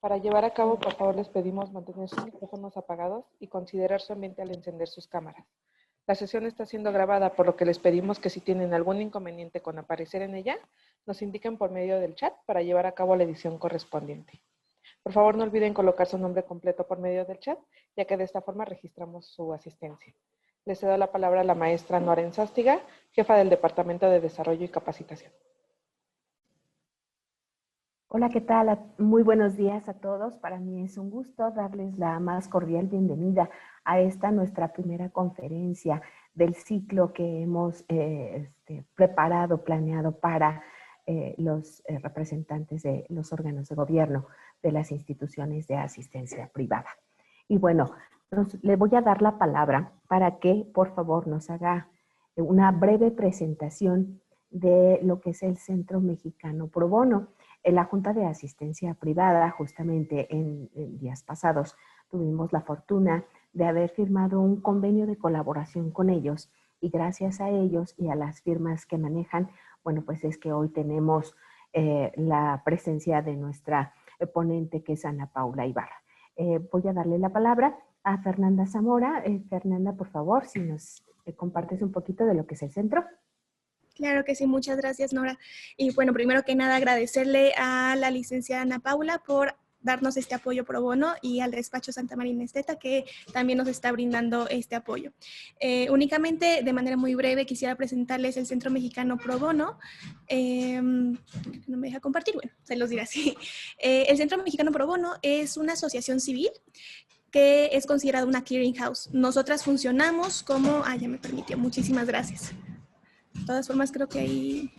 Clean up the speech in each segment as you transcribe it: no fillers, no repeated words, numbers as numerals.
Para llevar a cabo, por favor, les pedimos mantener sus micrófonos apagados y considerar su ambiente al encender sus cámaras. La sesión está siendo grabada, por lo que les pedimos que si tienen algún inconveniente con aparecer en ella, nos indiquen por medio del chat para llevar a cabo la edición correspondiente. Por favor, no olviden colocar su nombre completo por medio del chat, ya que de esta forma registramos su asistencia. Le cedo la palabra a la maestra Noren Sástiga, jefa del Departamento de Desarrollo y Capacitación. Hola, ¿qué tal? Muy buenos días a todos. Para mí es un gusto darles la más cordial bienvenida a esta nuestra primera conferencia del ciclo que hemos preparado, planeado para los representantes de los órganos de gobierno de las instituciones de asistencia privada. Y bueno, le voy a dar la palabra para que, por favor, nos haga una breve presentación de lo que es el Centro Mexicano Pro Bono. En la Junta de Asistencia Privada, justamente en días pasados, tuvimos la fortuna de haber firmado un convenio de colaboración con ellos y gracias a ellos y a las firmas que manejan, bueno, pues es que hoy tenemos la presencia de nuestra ponente que es Ana Paula Ibarra. Voy a darle la palabra a Fernanda Zamora. Fernanda, por favor, si nos compartes un poquito de lo que es el centro. Claro que sí, muchas gracias, Nora. Y bueno, primero que nada agradecerle a la licenciada Ana Paula por darnos este apoyo pro bono y al despacho Santa Marina Esteta que también nos está brindando este apoyo. Únicamente, de manera muy breve, quisiera presentarles el Centro Mexicano Pro Bono. No me deja compartir, bueno, se los diré así. El Centro Mexicano Pro Bono es una asociación civil que es considerada una clearinghouse. Nosotras funcionamos como... ya me permitió, muchísimas gracias. De todas formas, creo que ahí...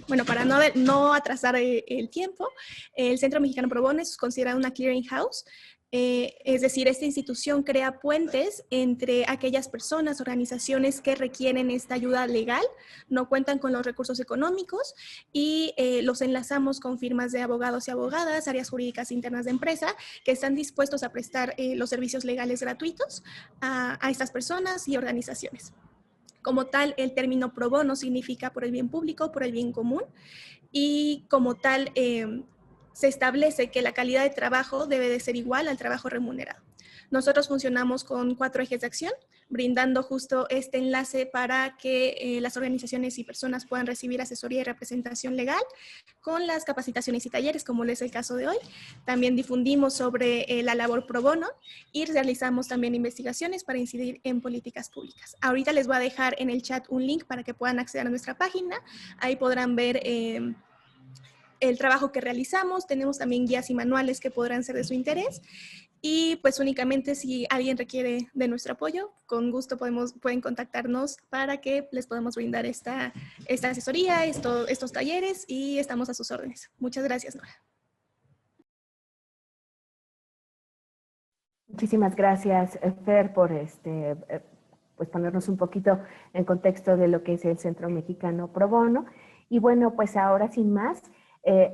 Bueno, para no atrasar el tiempo, el Centro Mexicano Pro Bono es considerado una clearinghouse, es decir, esta institución crea puentes entre aquellas personas, organizaciones que requieren esta ayuda legal, no cuentan con los recursos económicos y los enlazamos con firmas de abogados y abogadas, áreas jurídicas internas de empresa, que están dispuestos a prestar los servicios legales gratuitos a estas personas y organizaciones. Como tal, el término pro bono significa por el bien público, por el bien común, y como tal se establece que la calidad de trabajo debe de ser igual al trabajo remunerado. Nosotros funcionamos con 4 ejes de acción, brindando justo este enlace para que las organizaciones y personas puedan recibir asesoría y representación legal con las capacitaciones y talleres, como es el caso de hoy. También difundimos sobre la labor pro bono y realizamos también investigaciones para incidir en políticas públicas. Ahorita les voy a dejar en el chat un link para que puedan acceder a nuestra página. Ahí podrán ver el trabajo que realizamos. Tenemos también guías y manuales que podrán ser de su interés. Y pues únicamente si alguien requiere de nuestro apoyo, con gusto pueden contactarnos para que les podamos brindar esta asesoría, estos talleres y estamos a sus órdenes. Muchas gracias, Nora. Muchísimas gracias, Fer, por pues ponernos un poquito en contexto de lo que es el Centro Mexicano Pro Bono. Y bueno, pues ahora sin más,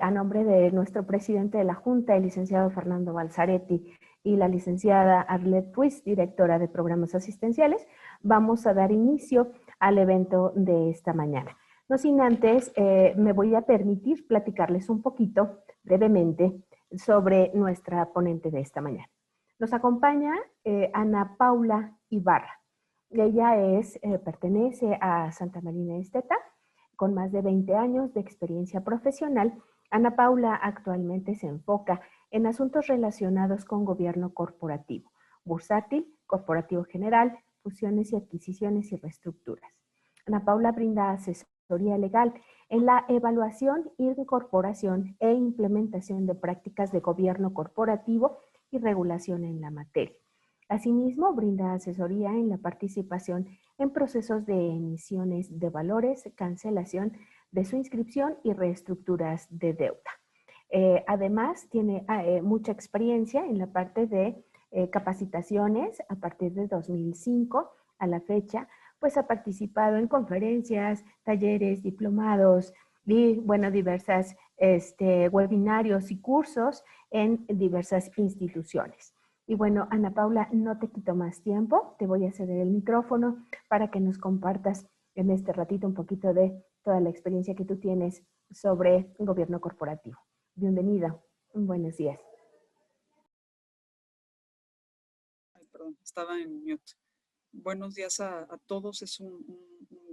a nombre de nuestro presidente de la Junta, el licenciado Fernando Balzaretti, y la licenciada Arlette Twist, directora de programas asistenciales, vamos a dar inicio al evento de esta mañana. No sin antes, me voy a permitir platicarles un poquito, brevemente, sobre nuestra ponente de esta mañana. Nos acompaña Ana Paula Ibarra. Ella pertenece a Santa Marina Esteta, con más de 20 años de experiencia profesional. Ana Paula actualmente se enfoca en asuntos relacionados con gobierno corporativo, bursátil, corporativo general, fusiones y adquisiciones y reestructuras. Ana Paula brinda asesoría legal en la evaluación, incorporación e implementación de prácticas de gobierno corporativo y regulación en la materia. Asimismo, brinda asesoría en la participación en procesos de emisiones de valores, cancelación de su inscripción y reestructuras de deuda. Además, tiene mucha experiencia en la parte de capacitaciones a partir de 2005 a la fecha, pues ha participado en conferencias, talleres, diplomados y, bueno, diversas webinarios y cursos en diversas instituciones. Y bueno, Ana Paula, no te quito más tiempo, te voy a ceder el micrófono para que nos compartas en este ratito un poquito de toda la experiencia que tú tienes sobre el gobierno corporativo. Bienvenida. Buenos días. Ay, perdón, estaba en mute. Buenos días a todos. Es un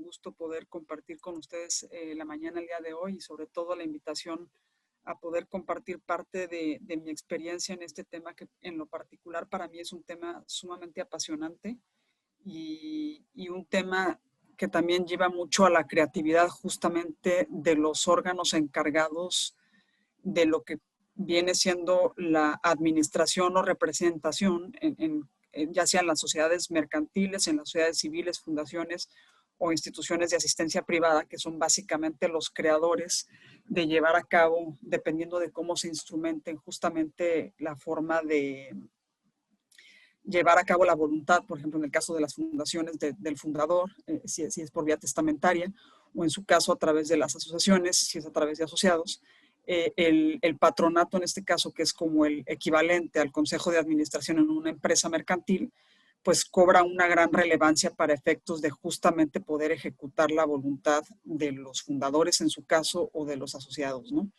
gusto poder compartir con ustedes la mañana, el día de hoy, y sobre todo la invitación a poder compartir parte de mi experiencia en este tema, que en lo particular para mí es un tema sumamente apasionante y un tema que también lleva mucho a la creatividad justamente de los órganos encargados de lo que viene siendo la administración o representación ya sea en las sociedades mercantiles, en las sociedades civiles, fundaciones o instituciones de asistencia privada, que son básicamente los creadores de llevar a cabo, dependiendo de cómo se instrumenten justamente la forma de llevar a cabo la voluntad, por ejemplo, en el caso de las fundaciones del fundador, si es por vía testamentaria, o en su caso a través de las asociaciones, si es a través de asociados. El patronato, en este caso, que es como el equivalente al consejo de administración en una empresa mercantil, pues cobra una gran relevancia para efectos de justamente poder ejecutar la voluntad de los fundadores, en su caso, o de los asociados, ¿no?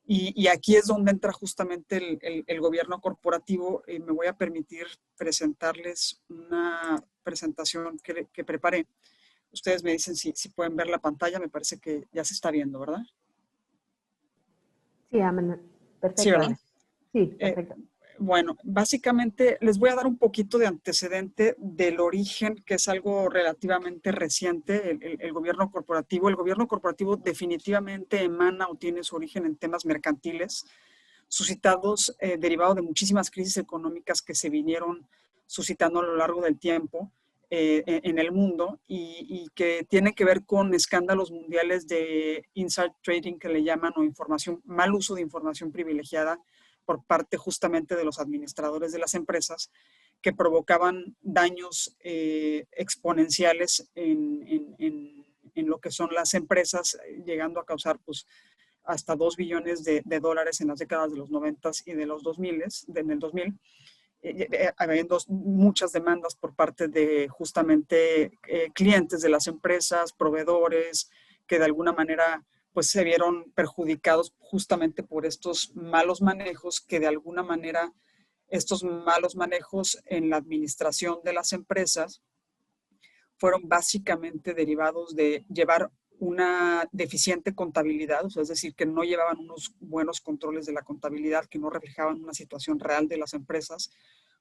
Y aquí es donde entra justamente el gobierno corporativo. Me voy a permitir presentarles una presentación que preparé. Ustedes me dicen si pueden ver la pantalla. Me parece que ya se está viendo, ¿verdad? Sí, perfecto. Sí, ¿verdad? Sí, perfecto. Bueno, básicamente les voy a dar un poquito de antecedente del origen, que es algo relativamente reciente, el gobierno corporativo. El gobierno corporativo definitivamente emana o tiene su origen en temas mercantiles, suscitados derivado de muchísimas crisis económicas que se vinieron suscitando a lo largo del tiempo en el mundo y que tienen que ver con escándalos mundiales de inside trading, que le llaman, o información, mal uso de información privilegiada por parte justamente de los administradores de las empresas, que provocaban daños exponenciales en lo que son las empresas, llegando a causar pues hasta 2 billones de dólares en las décadas de los 90 y de los 2000, en el 2000, habiendo muchas demandas por parte de justamente clientes de las empresas, proveedores, que de alguna manera pues se vieron perjudicados justamente por estos malos manejos, que de alguna manera estos malos manejos en la administración de las empresas fueron básicamente derivados de llevar una deficiente contabilidad, o sea, es decir, que no llevaban unos buenos controles de la contabilidad, que no reflejaban una situación real de las empresas.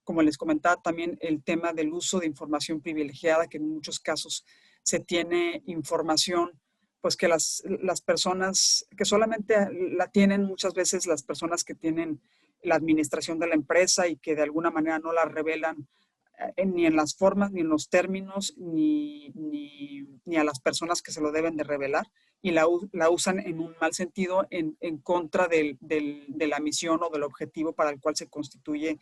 Como les comentaba, también el tema del uso de información privilegiada, que en muchos casos se tiene información, pues que las personas, que solamente la tienen muchas veces las personas que tienen la administración de la empresa y que de alguna manera no la revelan ni en las formas, ni en los términos, ni a las personas que se lo deben de revelar, y la usan en un mal sentido en contra de la misión o del objetivo para el cual se constituye,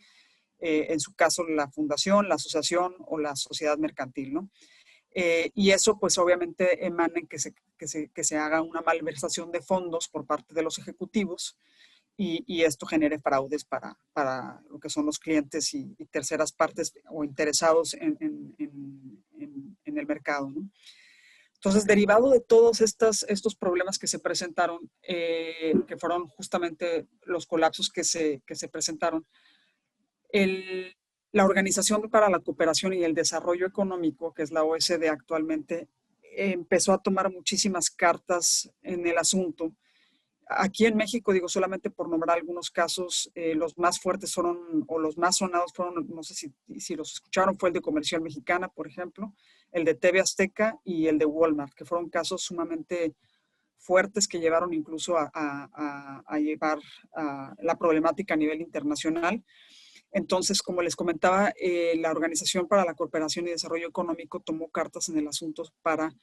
en su caso, la fundación, la asociación o la sociedad mercantil, ¿no? Y eso pues obviamente emana en que se haga una malversación de fondos por parte de los ejecutivos, y esto genere fraudes para lo que son los clientes y terceras partes o interesados en el mercado, ¿no? Entonces, derivado de todos estos problemas que se presentaron, que fueron justamente los colapsos que se presentaron, la Organización para la Cooperación y el Desarrollo Económico, que es la OECD actualmente, empezó a tomar muchísimas cartas en el asunto. Aquí en México, digo, solamente por nombrar algunos casos, los más fuertes fueron, o los más sonados fueron, no sé si los escucharon, fue el de Comercial Mexicana, por ejemplo, el de TV Azteca y el de Walmart, que fueron casos sumamente fuertes que llevaron incluso a llevar la problemática a nivel internacional. Entonces, como les comentaba, la Organización para la Cooperación y Desarrollo Económico tomó cartas en el asunto para,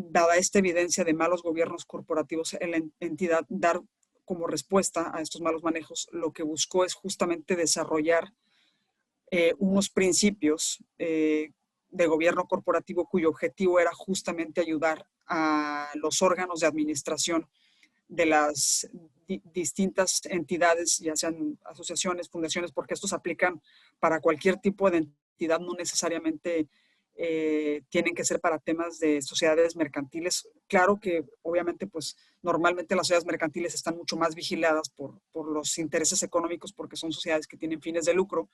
dada esta evidencia de malos gobiernos corporativos en la entidad, dar como respuesta a estos malos manejos. Lo que buscó es justamente desarrollar unos principios de gobierno corporativo cuyo objetivo era justamente ayudar a los órganos de administración de las distintas entidades, ya sean asociaciones, fundaciones, porque estos aplican para cualquier tipo de entidad, no necesariamente tienen que ser para temas de sociedades mercantiles. Claro que obviamente pues normalmente las sociedades mercantiles están mucho más vigiladas por los intereses económicos porque son sociedades que tienen fines de lucro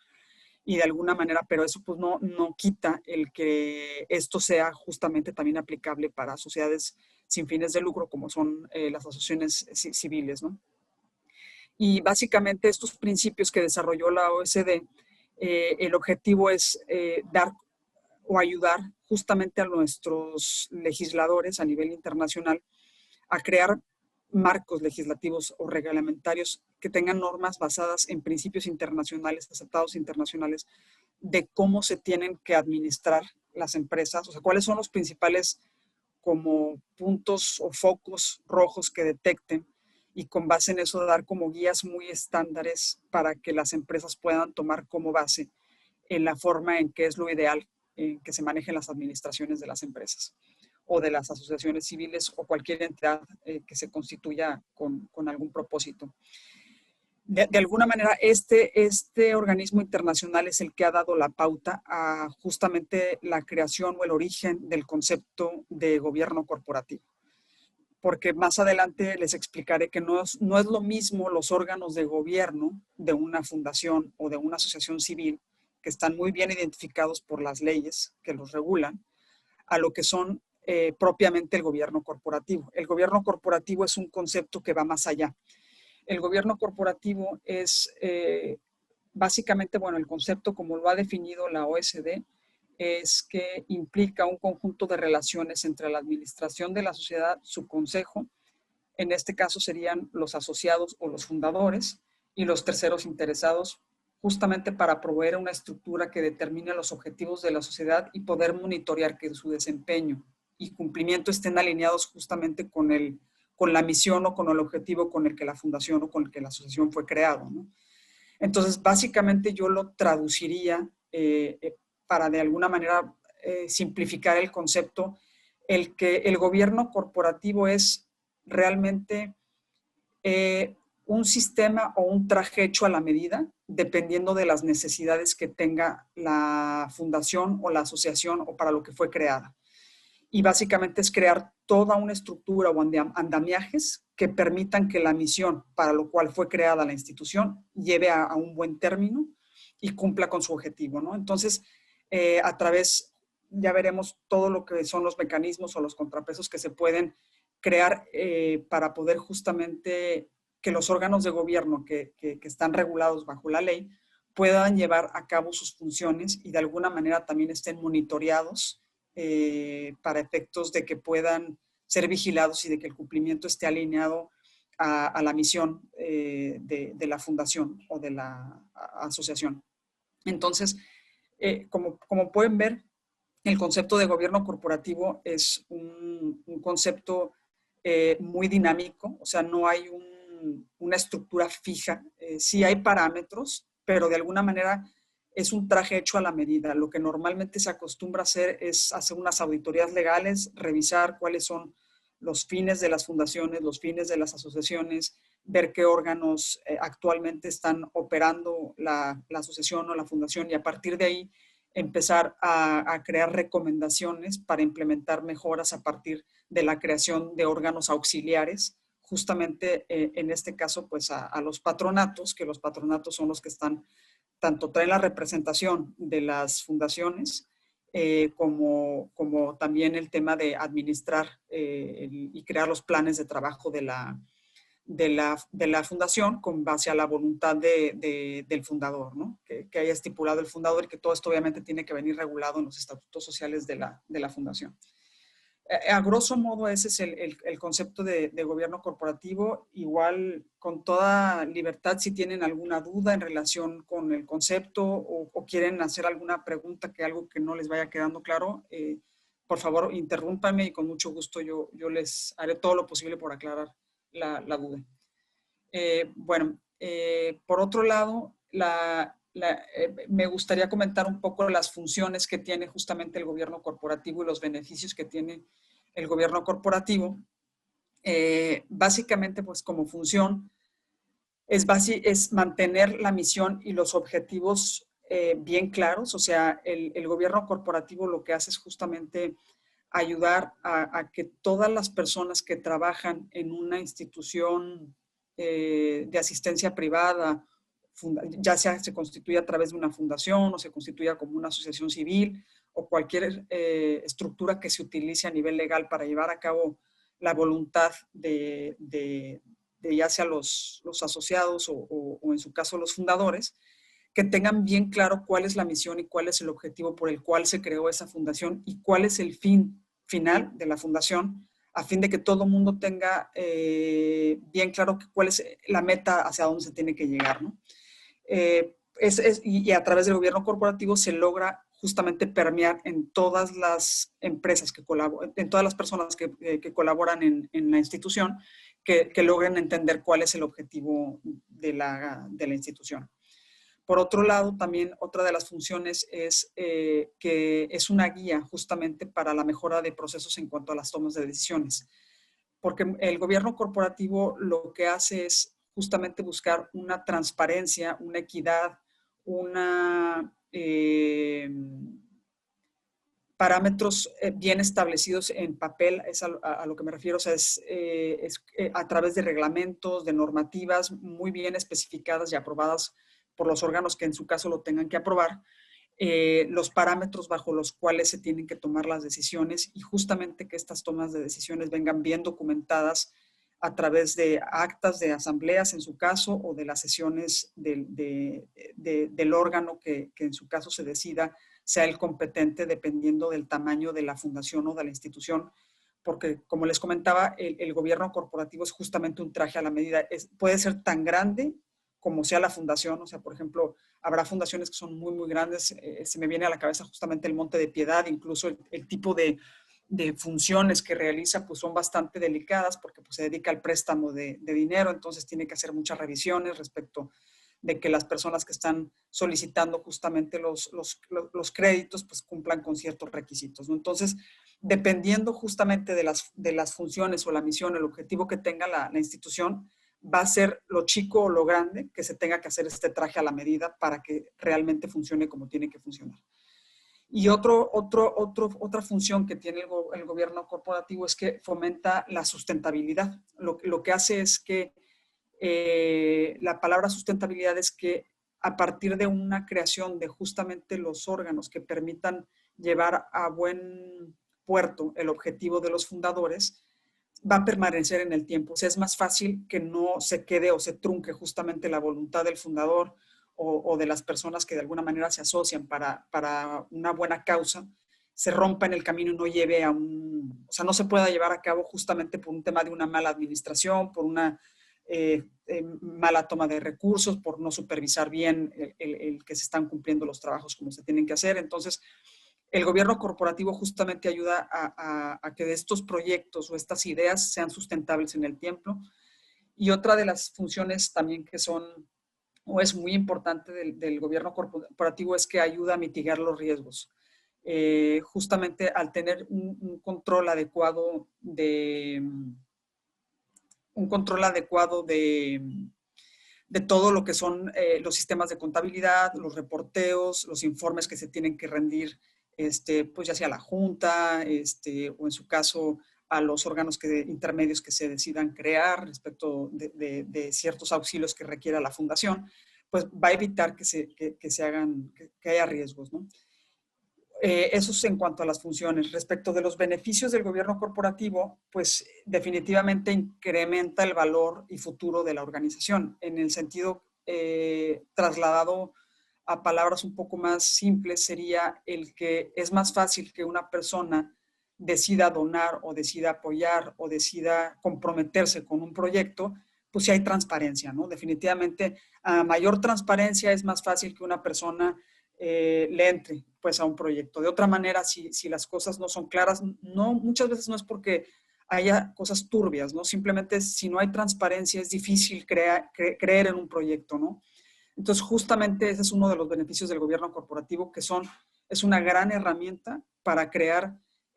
y de alguna manera, pero eso pues no quita el que esto sea justamente también aplicable para sociedades sin fines de lucro como son las asociaciones civiles, ¿no? Y básicamente estos principios que desarrolló la OECD, el objetivo es dar o ayudar justamente a nuestros legisladores a nivel internacional a crear marcos legislativos o reglamentarios que tengan normas basadas en principios internacionales, aceptados internacionales, de cómo se tienen que administrar las empresas, o sea, cuáles son los principales como puntos o focos rojos que detecten y con base en eso dar como guías muy estándares para que las empresas puedan tomar como base en la forma en que es lo ideal que se manejen las administraciones de las empresas o de las asociaciones civiles o cualquier entidad que se constituya con algún propósito. De alguna manera, este organismo internacional es el que ha dado la pauta a justamente la creación o el origen del concepto de gobierno corporativo. Porque más adelante les explicaré que no es lo mismo los órganos de gobierno de una fundación o de una asociación civil, que están muy bien identificados por las leyes que los regulan, a lo que son propiamente el gobierno corporativo. El gobierno corporativo es un concepto que va más allá. El gobierno corporativo es básicamente, bueno, el concepto como lo ha definido la OECD es que implica un conjunto de relaciones entre la administración de la sociedad, su consejo, en este caso serían los asociados o los fundadores, y los terceros interesados, justamente para proveer una estructura que determine los objetivos de la sociedad y poder monitorear que su desempeño y cumplimiento estén alineados justamente con la misión o con el objetivo con el que la fundación o con el que la asociación fue creado, ¿no? Entonces, básicamente yo lo traduciría para de alguna manera simplificar el concepto, el que el gobierno corporativo es realmente un sistema o un traje hecho a la medida, dependiendo de las necesidades que tenga la fundación o la asociación o para lo que fue creada. Y básicamente es crear toda una estructura o andamiajes que permitan que la misión para lo cual fue creada la institución lleve a un buen término y cumpla con su objetivo, ¿no? Entonces, a través, ya veremos todo lo que son los mecanismos o los contrapesos que se pueden crear para poder justamente que los órganos de gobierno que están regulados bajo la ley puedan llevar a cabo sus funciones y de alguna manera también estén monitoreados para efectos de que puedan ser vigilados y de que el cumplimiento esté alineado a la misión de la fundación o de la asociación. Entonces, como pueden ver, el concepto de gobierno corporativo es un concepto muy dinámico, o sea, no hay una estructura fija. Sí hay parámetros, pero de alguna manera es un traje hecho a la medida. Lo que normalmente se acostumbra a hacer es hacer unas auditorías legales, revisar cuáles son los fines de las fundaciones, los fines de las asociaciones, ver qué órganos actualmente están operando la asociación o la fundación y a partir de ahí empezar a crear recomendaciones para implementar mejoras a partir de la creación de órganos auxiliares, justamente en este caso pues a los patronatos, que los patronatos son los que están tanto traen la representación de las fundaciones como también el tema de administrar y crear los planes de trabajo de la fundación con base a la voluntad del fundador, ¿no? Que haya estipulado el fundador y que todo esto obviamente tiene que venir regulado en los estatutos sociales de la fundación. A grosso modo ese es el concepto de gobierno corporativo. Igual con toda libertad, si tienen alguna duda en relación con el concepto o quieren hacer alguna pregunta, algo que no les vaya quedando claro, por favor interrúmpanme y con mucho gusto yo les haré todo lo posible por aclarar la duda. Bueno, por otro lado, me gustaría comentar un poco las funciones que tiene justamente el gobierno corporativo y los beneficios que tiene el gobierno corporativo. Básicamente, pues como función, es mantener la misión y los objetivos bien claros. O sea, el gobierno corporativo lo que hace es justamente ayudar a que todas las personas que trabajan en una institución de asistencia privada, ya sea se constituya a través de una fundación o se constituya como una asociación civil o cualquier estructura que se utilice a nivel legal para llevar a cabo la voluntad de ya sea los asociados o en su caso los fundadores, que tengan bien claro cuál es la misión y cuál es el objetivo por el cual se creó esa fundación y cuál es el fin final de la fundación, a fin de que todo el mundo tenga bien claro cuál es la meta hacia dónde se tiene que llegar, ¿no? Y a través del gobierno corporativo se logra justamente permear en todas las empresas que colaboran, en todas las personas que colaboran en la institución, que logren entender cuál es el objetivo de la institución. Por otro lado, también otra de las funciones es que es una guía justamente para la mejora de procesos en cuanto a las tomas de decisiones. Porque el gobierno corporativo lo que hace es justamente buscar una transparencia, una equidad, parámetros bien establecidos en papel, es a lo que me refiero. O sea, es a través de reglamentos, de normativas muy bien especificadas y aprobadas por los órganos que en su caso lo tengan que aprobar, los parámetros bajo los cuales se tienen que tomar las decisiones y justamente que estas tomas de decisiones vengan bien documentadas a través de actas de asambleas en su caso o de las sesiones del órgano que en su caso se decida sea el competente dependiendo del tamaño de la fundación o de la institución, porque como les comentaba, el gobierno corporativo es justamente un traje a la medida. Puede ser tan grande como sea la fundación. O sea, por ejemplo, habrá fundaciones que son muy, muy grandes. Se me viene a la cabeza justamente el Monte de Piedad, incluso el tipo de funciones que realiza pues son bastante delicadas porque pues, se dedica al préstamo de dinero, entonces tiene que hacer muchas revisiones respecto de que las personas que están solicitando justamente los créditos pues cumplan con ciertos requisitos, ¿no? Entonces, dependiendo justamente de las funciones o la misión, el objetivo que tenga la institución, va a ser lo chico o lo grande que se tenga que hacer este traje a la medida para que realmente funcione como tiene que funcionar. Y otra función que tiene el gobierno corporativo es que fomenta la sustentabilidad. Lo que hace es que la palabra sustentabilidad es que a partir de una creación de justamente los órganos que permitan llevar a buen puerto el objetivo de los fundadores, va a permanecer en el tiempo. O sea, es más fácil que no se quede o se trunque justamente la voluntad del fundador o de las personas que de alguna manera se asocian para una buena causa, se rompa en el camino y no lleve o sea, no se pueda llevar a cabo justamente por un tema de una mala administración, por una mala toma de recursos, por no supervisar bien el que se están cumpliendo los trabajos como se tienen que hacer. Entonces, el gobierno corporativo justamente ayuda a que estos proyectos o estas ideas sean sustentables en el tiempo. Y otra de las funciones también que son, o es muy importante del gobierno corporativo, es que ayuda a mitigar los riesgos. Justamente al tener un control adecuado de todo lo que son los sistemas de contabilidad, los reporteos, los informes que se tienen que rendir, pues ya sea a la Junta, o en su caso a los órganos intermedios que se decidan crear respecto de ciertos auxilios que requiera la fundación, pues va a evitar que haya riesgos, ¿no? Eso es en cuanto a las funciones. Respecto de los beneficios del gobierno corporativo, pues definitivamente incrementa el valor y futuro de la organización, en el sentido trasladado a palabras un poco más simples, sería el que es más fácil que una persona decida donar o decida apoyar o decida comprometerse con un proyecto, pues si hay transparencia, ¿no? Definitivamente, a mayor transparencia es más fácil que una persona le entre pues a un proyecto. De otra manera, si las cosas no son claras, muchas veces no es porque haya cosas turbias, ¿no? Simplemente si no hay transparencia es difícil creer en un proyecto, ¿no? Entonces, justamente ese es uno de los beneficios del gobierno corporativo, es una gran herramienta para crear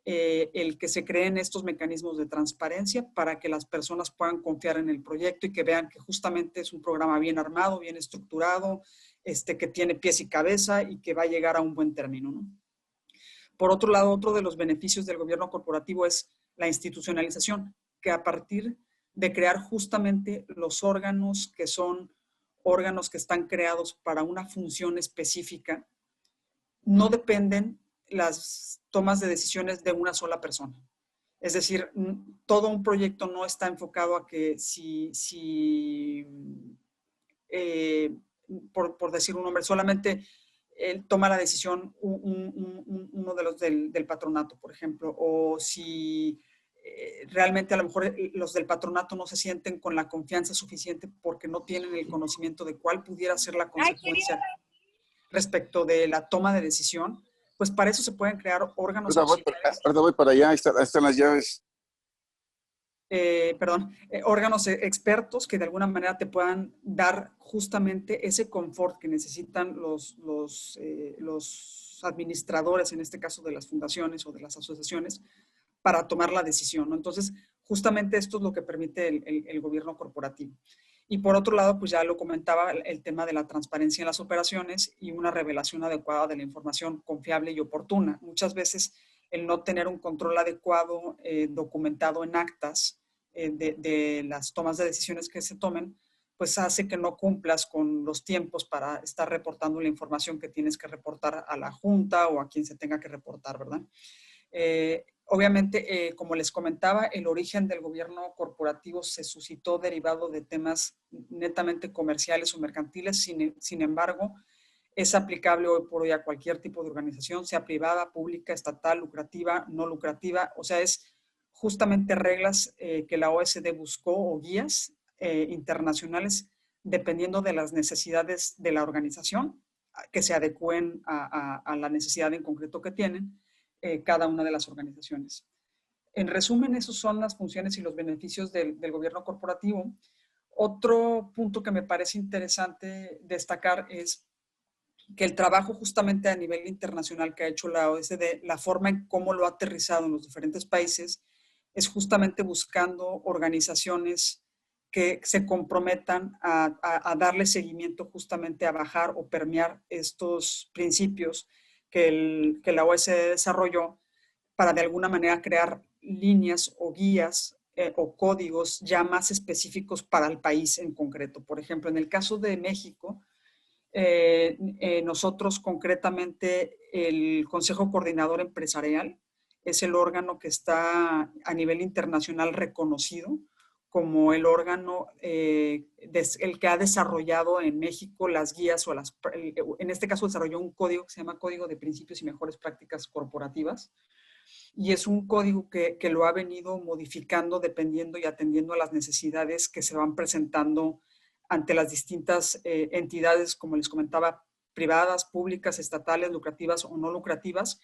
el que se creen estos mecanismos de transparencia para que las personas puedan confiar en el proyecto y que vean que justamente es un programa bien armado, bien estructurado, que tiene pies y cabeza y que va a llegar a un buen término, ¿no? Por otro lado, otro de los beneficios del gobierno corporativo es la institucionalización, que a partir de crear justamente los órganos que son órganos que están creados para una función específica, no dependen las tomas de decisiones de una sola persona. Es decir, todo un proyecto no está enfocado a que por decir un nombre, solamente toma la decisión uno de los del patronato, por ejemplo, o si realmente a lo mejor los del patronato no se sienten con la confianza suficiente porque no tienen el conocimiento de cuál pudiera ser la consecuencia respecto de la toma de decisión, pues para eso se pueden crear órganos auxiliares. Ahorita voy para allá, ahí están las llaves. Órganos expertos que de alguna manera te puedan dar justamente ese confort que necesitan los administradores, en este caso de las fundaciones o de las asociaciones, para tomar la decisión, ¿no? Entonces, justamente esto es lo que permite el gobierno corporativo. Y por otro lado, pues ya lo comentaba, el tema de la transparencia en las operaciones y una revelación adecuada de la información confiable y oportuna. Muchas veces el no tener un control adecuado documentado en actas de las tomas de decisiones que se tomen, pues hace que no cumplas con los tiempos para estar reportando la información que tienes que reportar a la Junta o a quien se tenga que reportar, ¿verdad? Obviamente, como les comentaba, el origen del gobierno corporativo se suscitó derivado de temas netamente comerciales o mercantiles. Sin embargo, es aplicable hoy por hoy a cualquier tipo de organización, sea privada, pública, estatal, lucrativa, no lucrativa. O sea, es justamente reglas que la OSD buscó o guías internacionales dependiendo de las necesidades de la organización, que se adecúen a la necesidad en concreto que tienen cada una de las organizaciones. En resumen, esos son las funciones y los beneficios del gobierno corporativo. Otro punto que me parece interesante destacar es que el trabajo justamente a nivel internacional que ha hecho la OSD, la forma en cómo lo ha aterrizado en los diferentes países, es justamente buscando organizaciones que se comprometan a darle seguimiento justamente a bajar o permear estos principios que la OSD desarrolló para de alguna manera crear líneas o guías o códigos ya más específicos para el país en concreto. Por ejemplo, en el caso de México, nosotros concretamente el Consejo Coordinador Empresarial es el órgano que está a nivel internacional reconocido como el órgano el que ha desarrollado en México las guías o en este caso desarrolló un código que se llama Código de Principios y Mejores Prácticas Corporativas, y es un código que lo ha venido modificando dependiendo y atendiendo a las necesidades que se van presentando ante las distintas entidades, como les comentaba, privadas, públicas, estatales, lucrativas o no lucrativas,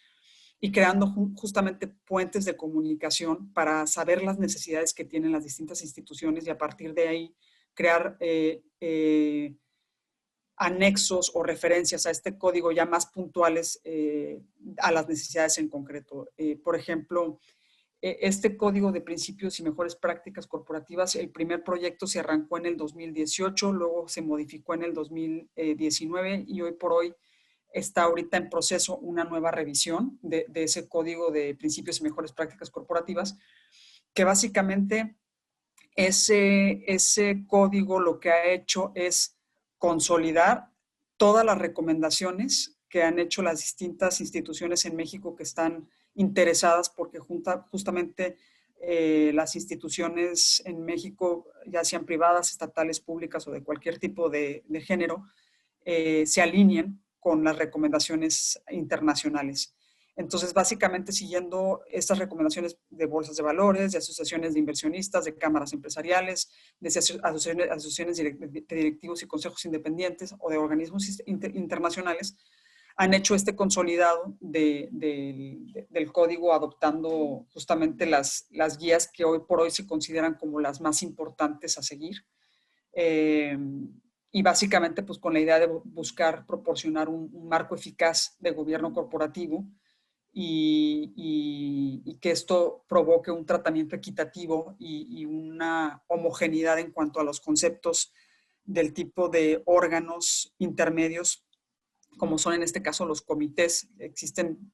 y creando justamente puentes de comunicación para saber las necesidades que tienen las distintas instituciones y a partir de ahí crear anexos o referencias a este código ya más puntuales a las necesidades en concreto. Por ejemplo, este código de principios y mejores prácticas corporativas, el primer proyecto se arrancó en el 2018, luego se modificó en el 2019 y hoy por hoy está ahorita en proceso una nueva revisión de ese código de principios y mejores prácticas corporativas, que básicamente ese código lo que ha hecho es consolidar todas las recomendaciones que han hecho las distintas instituciones en México que están interesadas porque justamente las instituciones en México, ya sean privadas, estatales, públicas o de cualquier tipo de género, se alineen con las recomendaciones internacionales. Entonces, básicamente siguiendo estas recomendaciones de bolsas de valores, de asociaciones de inversionistas, de cámaras empresariales, de asociaciones de directivos y consejos independientes o de organismos internacionales, han hecho este consolidado del código adoptando justamente las guías que hoy por hoy se consideran como las más importantes a seguir. Y básicamente pues con la idea de buscar proporcionar un marco eficaz de gobierno corporativo y que esto provoque un tratamiento equitativo y una homogeneidad en cuanto a los conceptos del tipo de órganos intermedios, como son en este caso los comités. Existen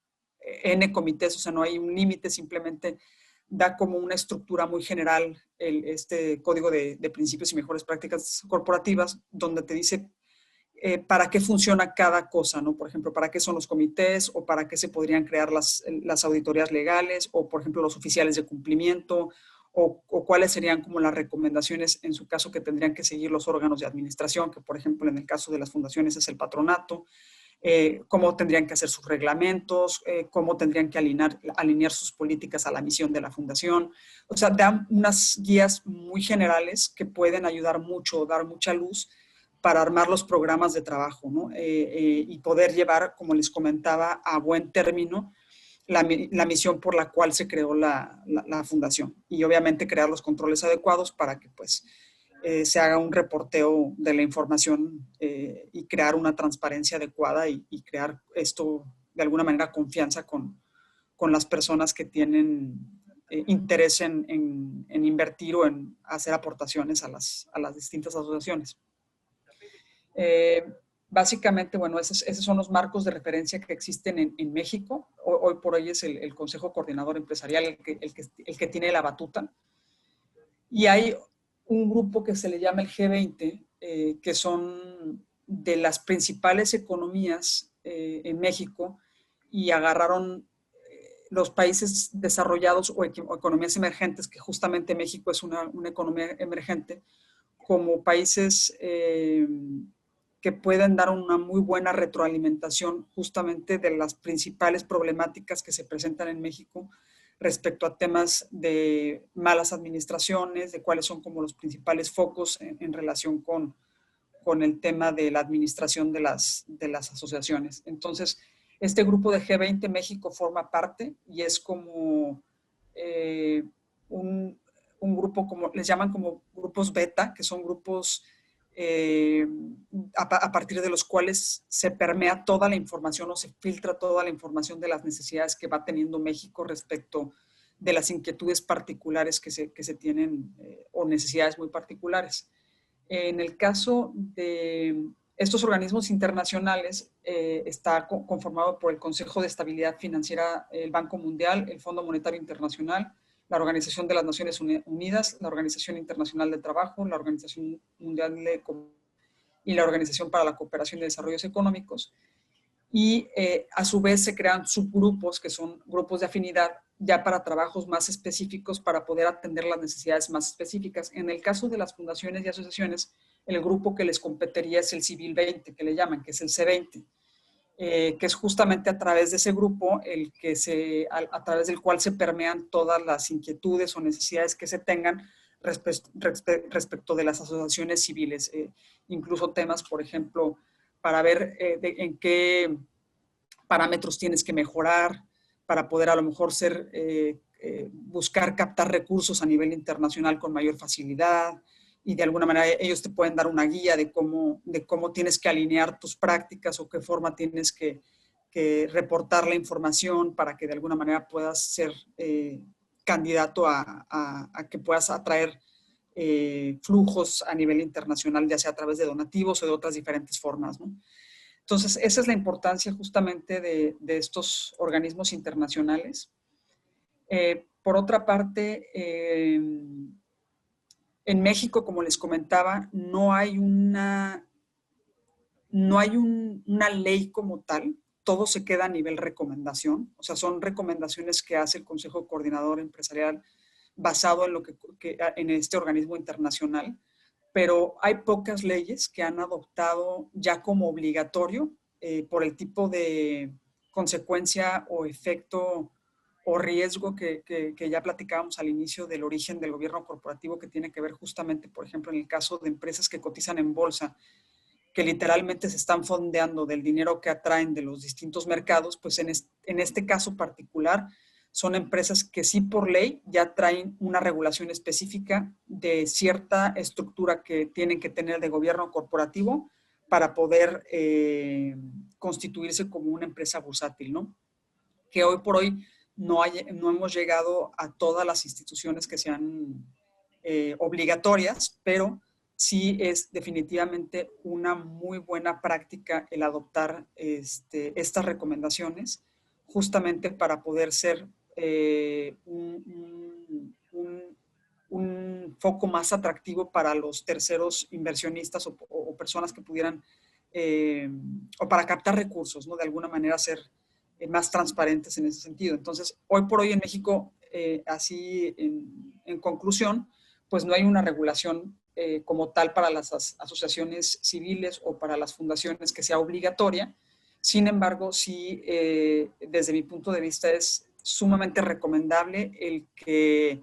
N comités, o sea, no hay un límite, simplemente da como una estructura muy general este código de principios y mejores prácticas corporativas, donde te dice para qué funciona cada cosa, ¿no? Por ejemplo, para qué son los comités o para qué se podrían crear las auditorías legales o, por ejemplo, los oficiales de cumplimiento o cuáles serían como las recomendaciones en su caso que tendrían que seguir los órganos de administración, que por ejemplo en el caso de las fundaciones es el patronato, cómo tendrían que hacer sus reglamentos, cómo tendrían que alinear sus políticas a la misión de la fundación. O sea, dan unas guías muy generales que pueden ayudar mucho, dar mucha luz para armar los programas de trabajo, ¿no? Y poder llevar, como les comentaba, a buen término la misión por la cual se creó la fundación. Y obviamente crear los controles adecuados para que pues se haga un reporteo de la información y crear una transparencia adecuada y crear esto, de alguna manera, confianza con las personas que tienen interés en invertir o en hacer aportaciones a las distintas asociaciones. Básicamente, bueno, esos son los marcos de referencia que existen en México. Hoy por hoy es el Consejo Coordinador Empresarial el que tiene la batuta. Y hay un grupo que se le llama el G20, que son de las principales economías en México y agarraron los países desarrollados o economías emergentes, que justamente México es una economía emergente, como países que pueden dar una muy buena retroalimentación justamente de las principales problemáticas que se presentan en México respecto a temas de malas administraciones, de cuáles son como los principales focos en relación con el tema de la administración de las asociaciones. Entonces, este grupo de G20 México forma parte y es como un grupo, como les llaman como grupos beta, que son grupos a partir de los cuales se permea toda la información o se filtra toda la información de las necesidades que va teniendo México respecto de las inquietudes particulares que se tienen o necesidades muy particulares. En el caso de estos organismos internacionales, está conformado por el Consejo de Estabilidad Financiera, el Banco Mundial, el Fondo Monetario Internacional, la Organización de las Naciones Unidas, la Organización Internacional del Trabajo, la Organización Mundial y la Organización para la Cooperación y Desarrollos Económicos. Y a su vez se crean subgrupos, que son grupos de afinidad, ya para trabajos más específicos, para poder atender las necesidades más específicas. En el caso de las fundaciones y asociaciones, el grupo que les competiría es el Civil 20, que le llaman, que es el C20. Que es justamente a través de ese grupo a través del cual se permean todas las inquietudes o necesidades que se tengan respecto de las asociaciones civiles. Incluso temas, por ejemplo, para ver en qué parámetros tienes que mejorar para poder a lo mejor buscar captar recursos a nivel internacional con mayor facilidad, y de alguna manera ellos te pueden dar una guía de cómo tienes que alinear tus prácticas o qué forma tienes que reportar la información para que de alguna manera puedas ser candidato a que puedas atraer flujos a nivel internacional, ya sea a través de donativos o de otras diferentes formas, ¿no? Entonces, esa es la importancia justamente de estos organismos internacionales. Por otra parte, en México, como les comentaba, no hay una ley como tal, todo se queda a nivel recomendación, o sea, son recomendaciones que hace el Consejo Coordinador Empresarial basado en este organismo internacional, pero hay pocas leyes que han adoptado ya como obligatorio por el tipo de consecuencia o efecto o riesgo que ya platicábamos al inicio del origen del gobierno corporativo, que tiene que ver justamente, por ejemplo, en el caso de empresas que cotizan en bolsa, que literalmente se están fondeando del dinero que atraen de los distintos mercados, pues en este caso particular son empresas que sí por ley ya traen una regulación específica de cierta estructura que tienen que tener de gobierno corporativo para poder constituirse como una empresa bursátil, ¿no? que hoy por hoy no hemos llegado a todas las instituciones que sean obligatorias, pero sí es definitivamente una muy buena práctica el adoptar estas recomendaciones, justamente para poder ser un foco más atractivo para los terceros inversionistas o personas que pudieran, o para captar recursos, ¿no? De alguna manera ser más transparentes en ese sentido. Entonces, hoy por hoy en México, así en conclusión, pues no hay una regulación como tal para las asociaciones civiles o para las fundaciones que sea obligatoria. Sin embargo, sí, desde mi punto de vista es sumamente recomendable el que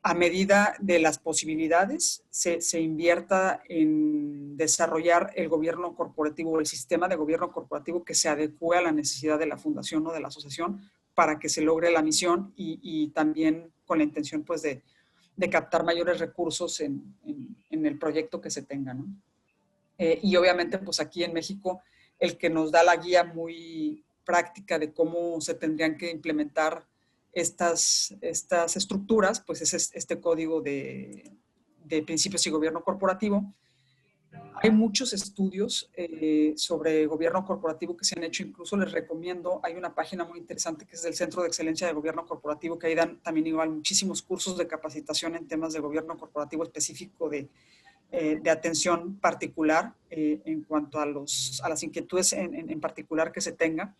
a medida de las posibilidades se invierta en desarrollar el gobierno corporativo o el sistema de gobierno corporativo que se adecue a la necesidad de la fundación o de la asociación para que se logre la misión y también con la intención pues de captar mayores recursos en el proyecto que se tenga, ¿no? Y obviamente pues aquí en México el que nos da la guía muy práctica de cómo se tendrían que implementar estas estructuras, pues es este código de principios y gobierno corporativo. Hay muchos estudios sobre gobierno corporativo que se han hecho, incluso les recomiendo, hay una página muy interesante que es del Centro de Excelencia de Gobierno Corporativo, que ahí dan también igual muchísimos cursos de capacitación en temas de gobierno corporativo específico de atención particular en cuanto a las inquietudes en particular que se tenga.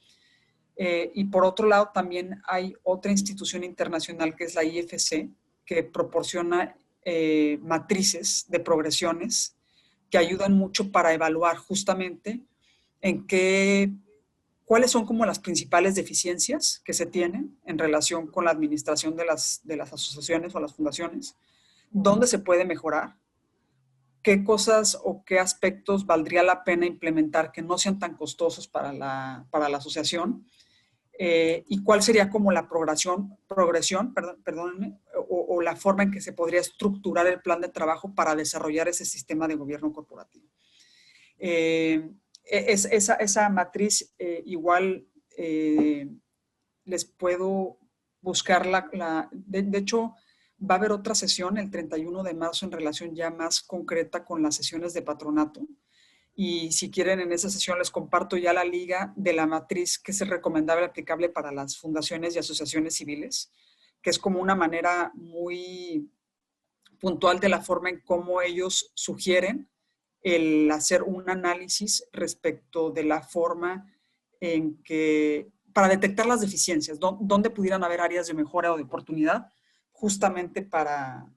Y por otro lado, también hay otra institución internacional que es la IFC, que proporciona matrices de progresiones que ayudan mucho para evaluar justamente cuáles son como las principales deficiencias que se tienen en relación con la administración de las asociaciones o las fundaciones, dónde se puede mejorar, qué cosas o qué aspectos valdría la pena implementar que no sean tan costosos para la asociación, y cuál sería como la progresión perdónenme, o la forma en que se podría estructurar el plan de trabajo para desarrollar ese sistema de gobierno corporativo. Esa matriz igual les puedo buscar de hecho, va a haber otra sesión el 31 de marzo en relación ya más concreta con las sesiones de patronato. Y si quieren, en esa sesión les comparto ya la liga de la matriz que es recomendable aplicable para las fundaciones y asociaciones civiles, que es como una manera muy puntual de la forma en cómo ellos sugieren el hacer un análisis respecto de la forma en que, para detectar las deficiencias, dónde pudieran haber áreas de mejora o de oportunidad, justamente para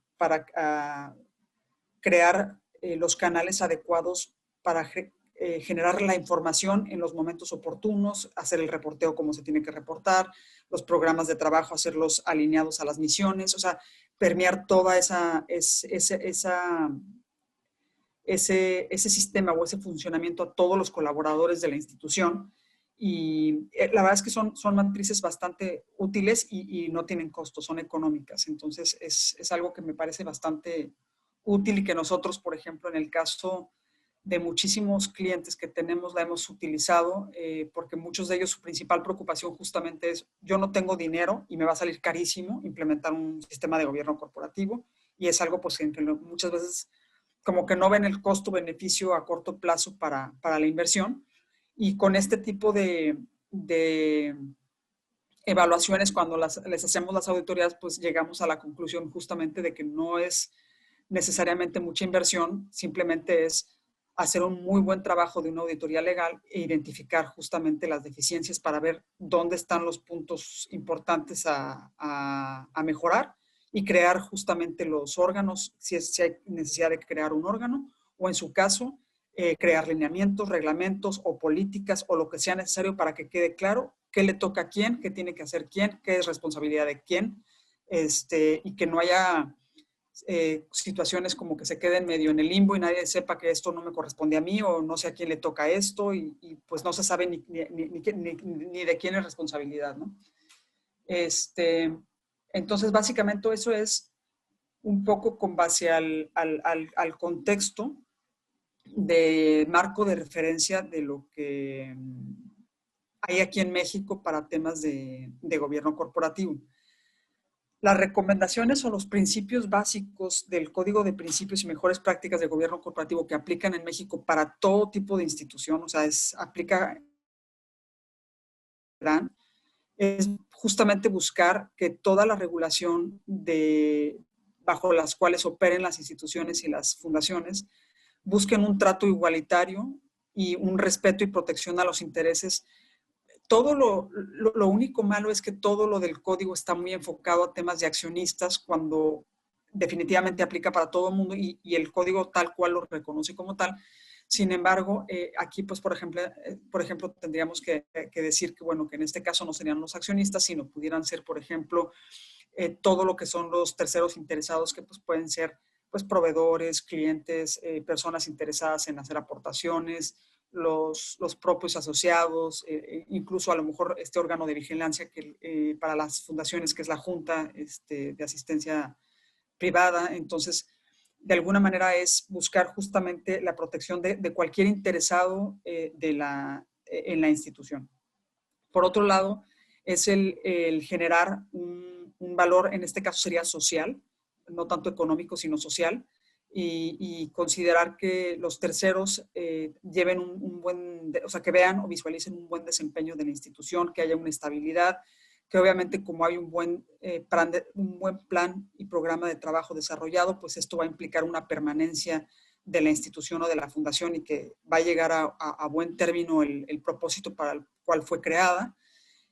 crear los canales adecuados para generar la información en los momentos oportunos, hacer el reporteo como se tiene que reportar, los programas de trabajo, hacerlos alineados a las misiones, o sea, permear toda ese sistema o ese funcionamiento a todos los colaboradores de la institución. Y la verdad es que son matrices bastante útiles y no tienen costos, son económicas. Entonces es algo que me parece bastante útil y que nosotros, por ejemplo, en el caso de muchísimos clientes que tenemos, la hemos utilizado porque muchos de ellos su principal preocupación justamente es: yo no tengo dinero y me va a salir carísimo implementar un sistema de gobierno corporativo, y es algo pues que muchas veces como que no ven el costo-beneficio a corto plazo para la inversión. Y con este tipo de evaluaciones, cuando les hacemos las auditorías, pues llegamos a la conclusión justamente de que no es necesariamente mucha inversión, simplemente es hacer un muy buen trabajo de una auditoría legal e identificar justamente las deficiencias para ver dónde están los puntos importantes a mejorar y crear justamente los órganos, si hay necesidad de crear un órgano, o en su caso, crear lineamientos, reglamentos o políticas o lo que sea necesario para que quede claro qué le toca a quién, qué tiene que hacer quién, qué es responsabilidad de quién, y que no haya situaciones como que se queden medio en el limbo y nadie sepa que esto no me corresponde a mí o no sé a quién le toca esto y pues no se sabe ni de quién es responsabilidad, ¿no? Entonces, básicamente eso es un poco con base al contexto de marco de referencia de lo que hay aquí en México para temas de gobierno corporativo. Las recomendaciones o los principios básicos del Código de Principios y Mejores Prácticas de Gobierno Corporativo que aplican en México para todo tipo de institución, o sea, aplica, es justamente buscar que toda la regulación bajo las cuales operen las instituciones y las fundaciones busquen un trato igualitario y un respeto y protección a los intereses. Todo lo único malo es que todo lo del código está muy enfocado a temas de accionistas cuando definitivamente aplica para todo el mundo y el código tal cual lo reconoce como tal. Sin embargo, aquí, pues, por ejemplo, tendríamos que decir que, bueno, que en este caso no serían los accionistas, sino pudieran ser, por ejemplo, todo lo que son los terceros interesados, que pues pueden ser pues proveedores, clientes, personas interesadas en hacer aportaciones, los propios asociados, incluso a lo mejor este órgano de vigilancia que, para las fundaciones, que es la Junta de Asistencia Privada. Entonces, de alguna manera es buscar justamente la protección de cualquier interesado en la institución. Por otro lado, es el generar un valor, en este caso sería social, no tanto económico, sino social, y considerar que los terceros lleven o sea, que vean o visualicen un buen desempeño de la institución, que haya una estabilidad, que obviamente como hay un buen plan y programa de trabajo desarrollado, pues esto va a implicar una permanencia de la institución o de la fundación y que va a llegar a buen término el propósito para el cual fue creada.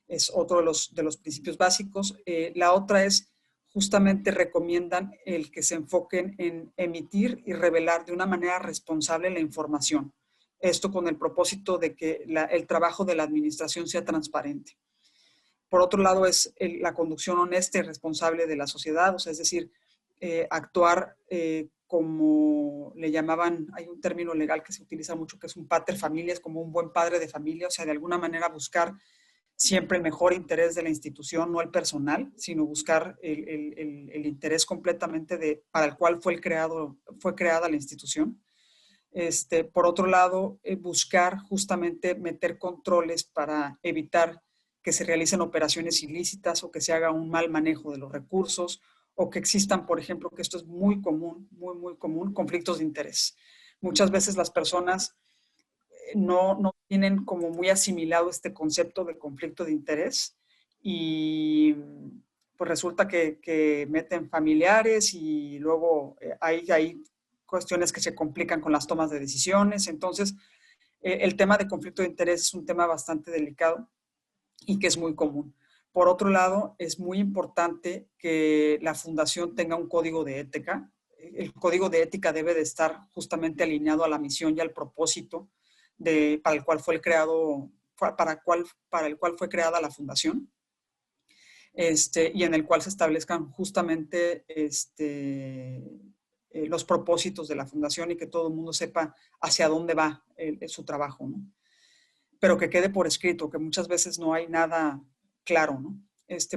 Es otro de los principios básicos. La otra es justamente recomiendan el que se enfoquen en emitir y revelar de una manera responsable la información. Esto con el propósito de que el trabajo de la administración sea transparente. Por otro lado, es la conducción honesta y responsable de la sociedad, o sea, es decir, actuar como le llamaban, hay un término legal que se utiliza mucho, que es un pater familias, como un buen padre de familia, o sea, de alguna manera buscar siempre el mejor interés de la institución, no el personal, sino buscar el interés completamente para el cual fue creada la institución. Por otro lado, buscar justamente meter controles para evitar que se realicen operaciones ilícitas o que se haga un mal manejo de los recursos o que existan, por ejemplo, que esto es muy común, muy común, conflictos de interés. Muchas veces las personas no tienen como muy asimilado este concepto de conflicto de interés y pues resulta que meten familiares y luego hay cuestiones que se complican con las tomas de decisiones. Entonces, el tema de conflicto de interés es un tema bastante delicado y que es muy común. Por otro lado, es muy importante que la fundación tenga un código de ética. El código de ética debe de estar justamente alineado a la misión y al propósito para el cual fue creada la fundación, y en el cual se establezcan justamente los propósitos de la fundación y que todo el mundo sepa hacia dónde va su trabajo, ¿no? Pero que quede por escrito, que muchas veces no hay nada claro, ¿no?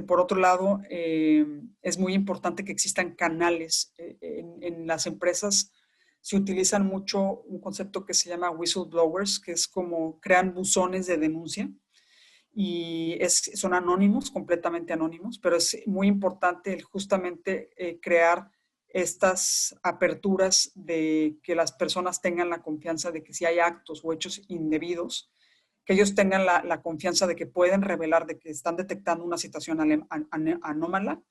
Por otro lado, es muy importante que existan canales. En las empresas se utilizan mucho un concepto que se llama whistleblowers, que es como crean buzones de denuncia y son anónimos, completamente anónimos, pero es muy importante justamente crear estas aperturas de que las personas tengan la confianza de que si hay actos o hechos indebidos, que ellos tengan la confianza de que pueden revelar de que están detectando una situación anómala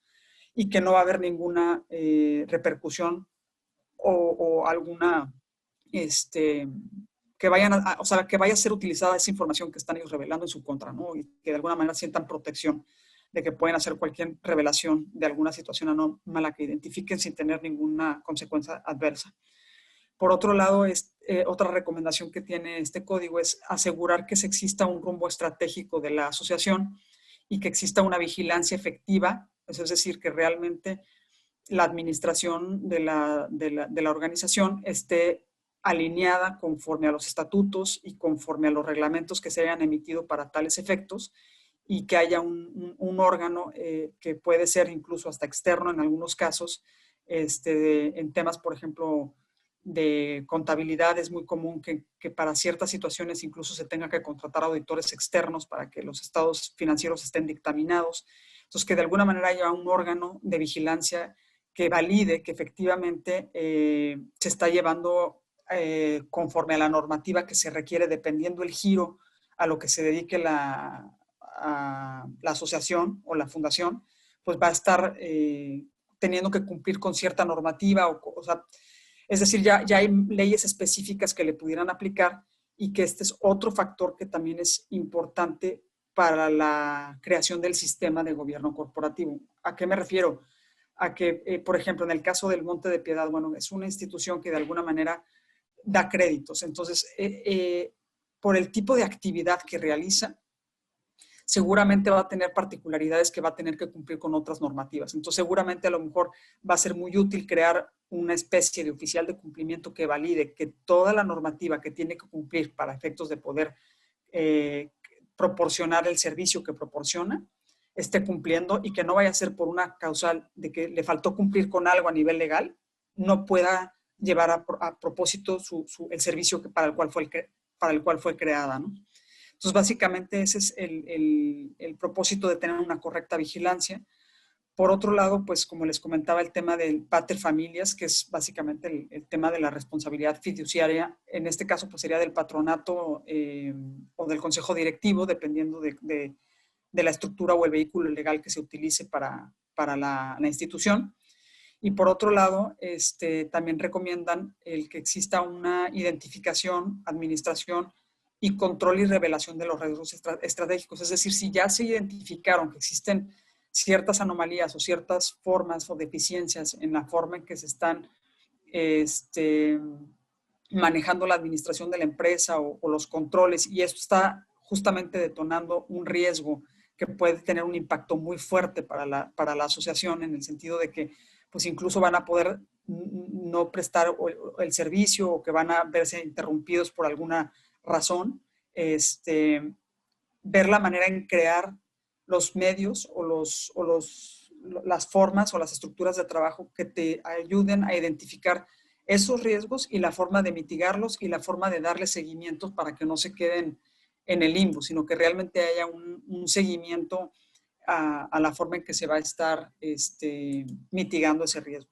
y que no va a haber ninguna repercusión o alguna, o sea, que vaya a ser utilizada esa información que están ellos revelando en su contra, ¿no? Y que de alguna manera sientan protección de que pueden hacer cualquier revelación de alguna situación anómala que identifiquen sin tener ninguna consecuencia adversa. Por otro lado, otra recomendación que tiene este código es asegurar que exista un rumbo estratégico de la asociación y que exista una vigilancia efectiva, es decir, que realmente la administración de la organización esté alineada conforme a los estatutos y conforme a los reglamentos que se hayan emitido para tales efectos y que haya un órgano que puede ser incluso hasta externo en algunos casos, en temas, por ejemplo, de contabilidad es muy común que para ciertas situaciones incluso se tenga que contratar auditores externos para que los estados financieros estén dictaminados. Entonces, que de alguna manera haya un órgano de vigilancia que valide que efectivamente se está llevando conforme a la normativa que se requiere, dependiendo el giro a lo que se dedique la asociación o la fundación, pues va a estar teniendo que cumplir con cierta normativa, o sea, es decir, ya hay leyes específicas que le pudieran aplicar, y que este es otro factor que también es importante para la creación del sistema de gobierno corporativo. ¿A qué me refiero? A que, por ejemplo, en el caso del Monte de Piedad, bueno, es una institución que de alguna manera da créditos. Entonces, por el tipo de actividad que realiza, seguramente va a tener particularidades que va a tener que cumplir con otras normativas. Entonces, seguramente a lo mejor va a ser muy útil crear una especie de oficial de cumplimiento que valide que toda la normativa que tiene que cumplir para efectos de poder proporcionar el servicio que proporciona, esté cumpliendo, y que no vaya a ser por una causal de que le faltó cumplir con algo a nivel legal, no pueda llevar a propósito el servicio para el cual fue creada, ¿no? Entonces, básicamente ese es el propósito de tener una correcta vigilancia. Por otro lado, pues como les comentaba, el tema del pater familias, que es básicamente el tema de la responsabilidad fiduciaria. En este caso, pues sería del patronato o del consejo directivo, dependiendo de la estructura o el vehículo legal que se utilice para la institución. Y por otro lado, también recomiendan el que exista una identificación, administración y control y revelación de los riesgos estratégicos. Es decir, si ya se identificaron que existen ciertas anomalías o ciertas formas o deficiencias en la forma en que se están manejando la administración de la empresa o los controles, y esto está justamente detonando un riesgo que puede tener un impacto muy fuerte para la asociación, en el sentido de que pues incluso van a poder no prestar el servicio, o que van a verse interrumpidos por alguna razón, ver la manera en crear los medios o las formas o las estructuras de trabajo que te ayuden a identificar esos riesgos y la forma de mitigarlos y la forma de darle seguimiento para que no se queden en el limbo, sino que realmente haya un seguimiento a la forma en que se va a estar mitigando ese riesgo.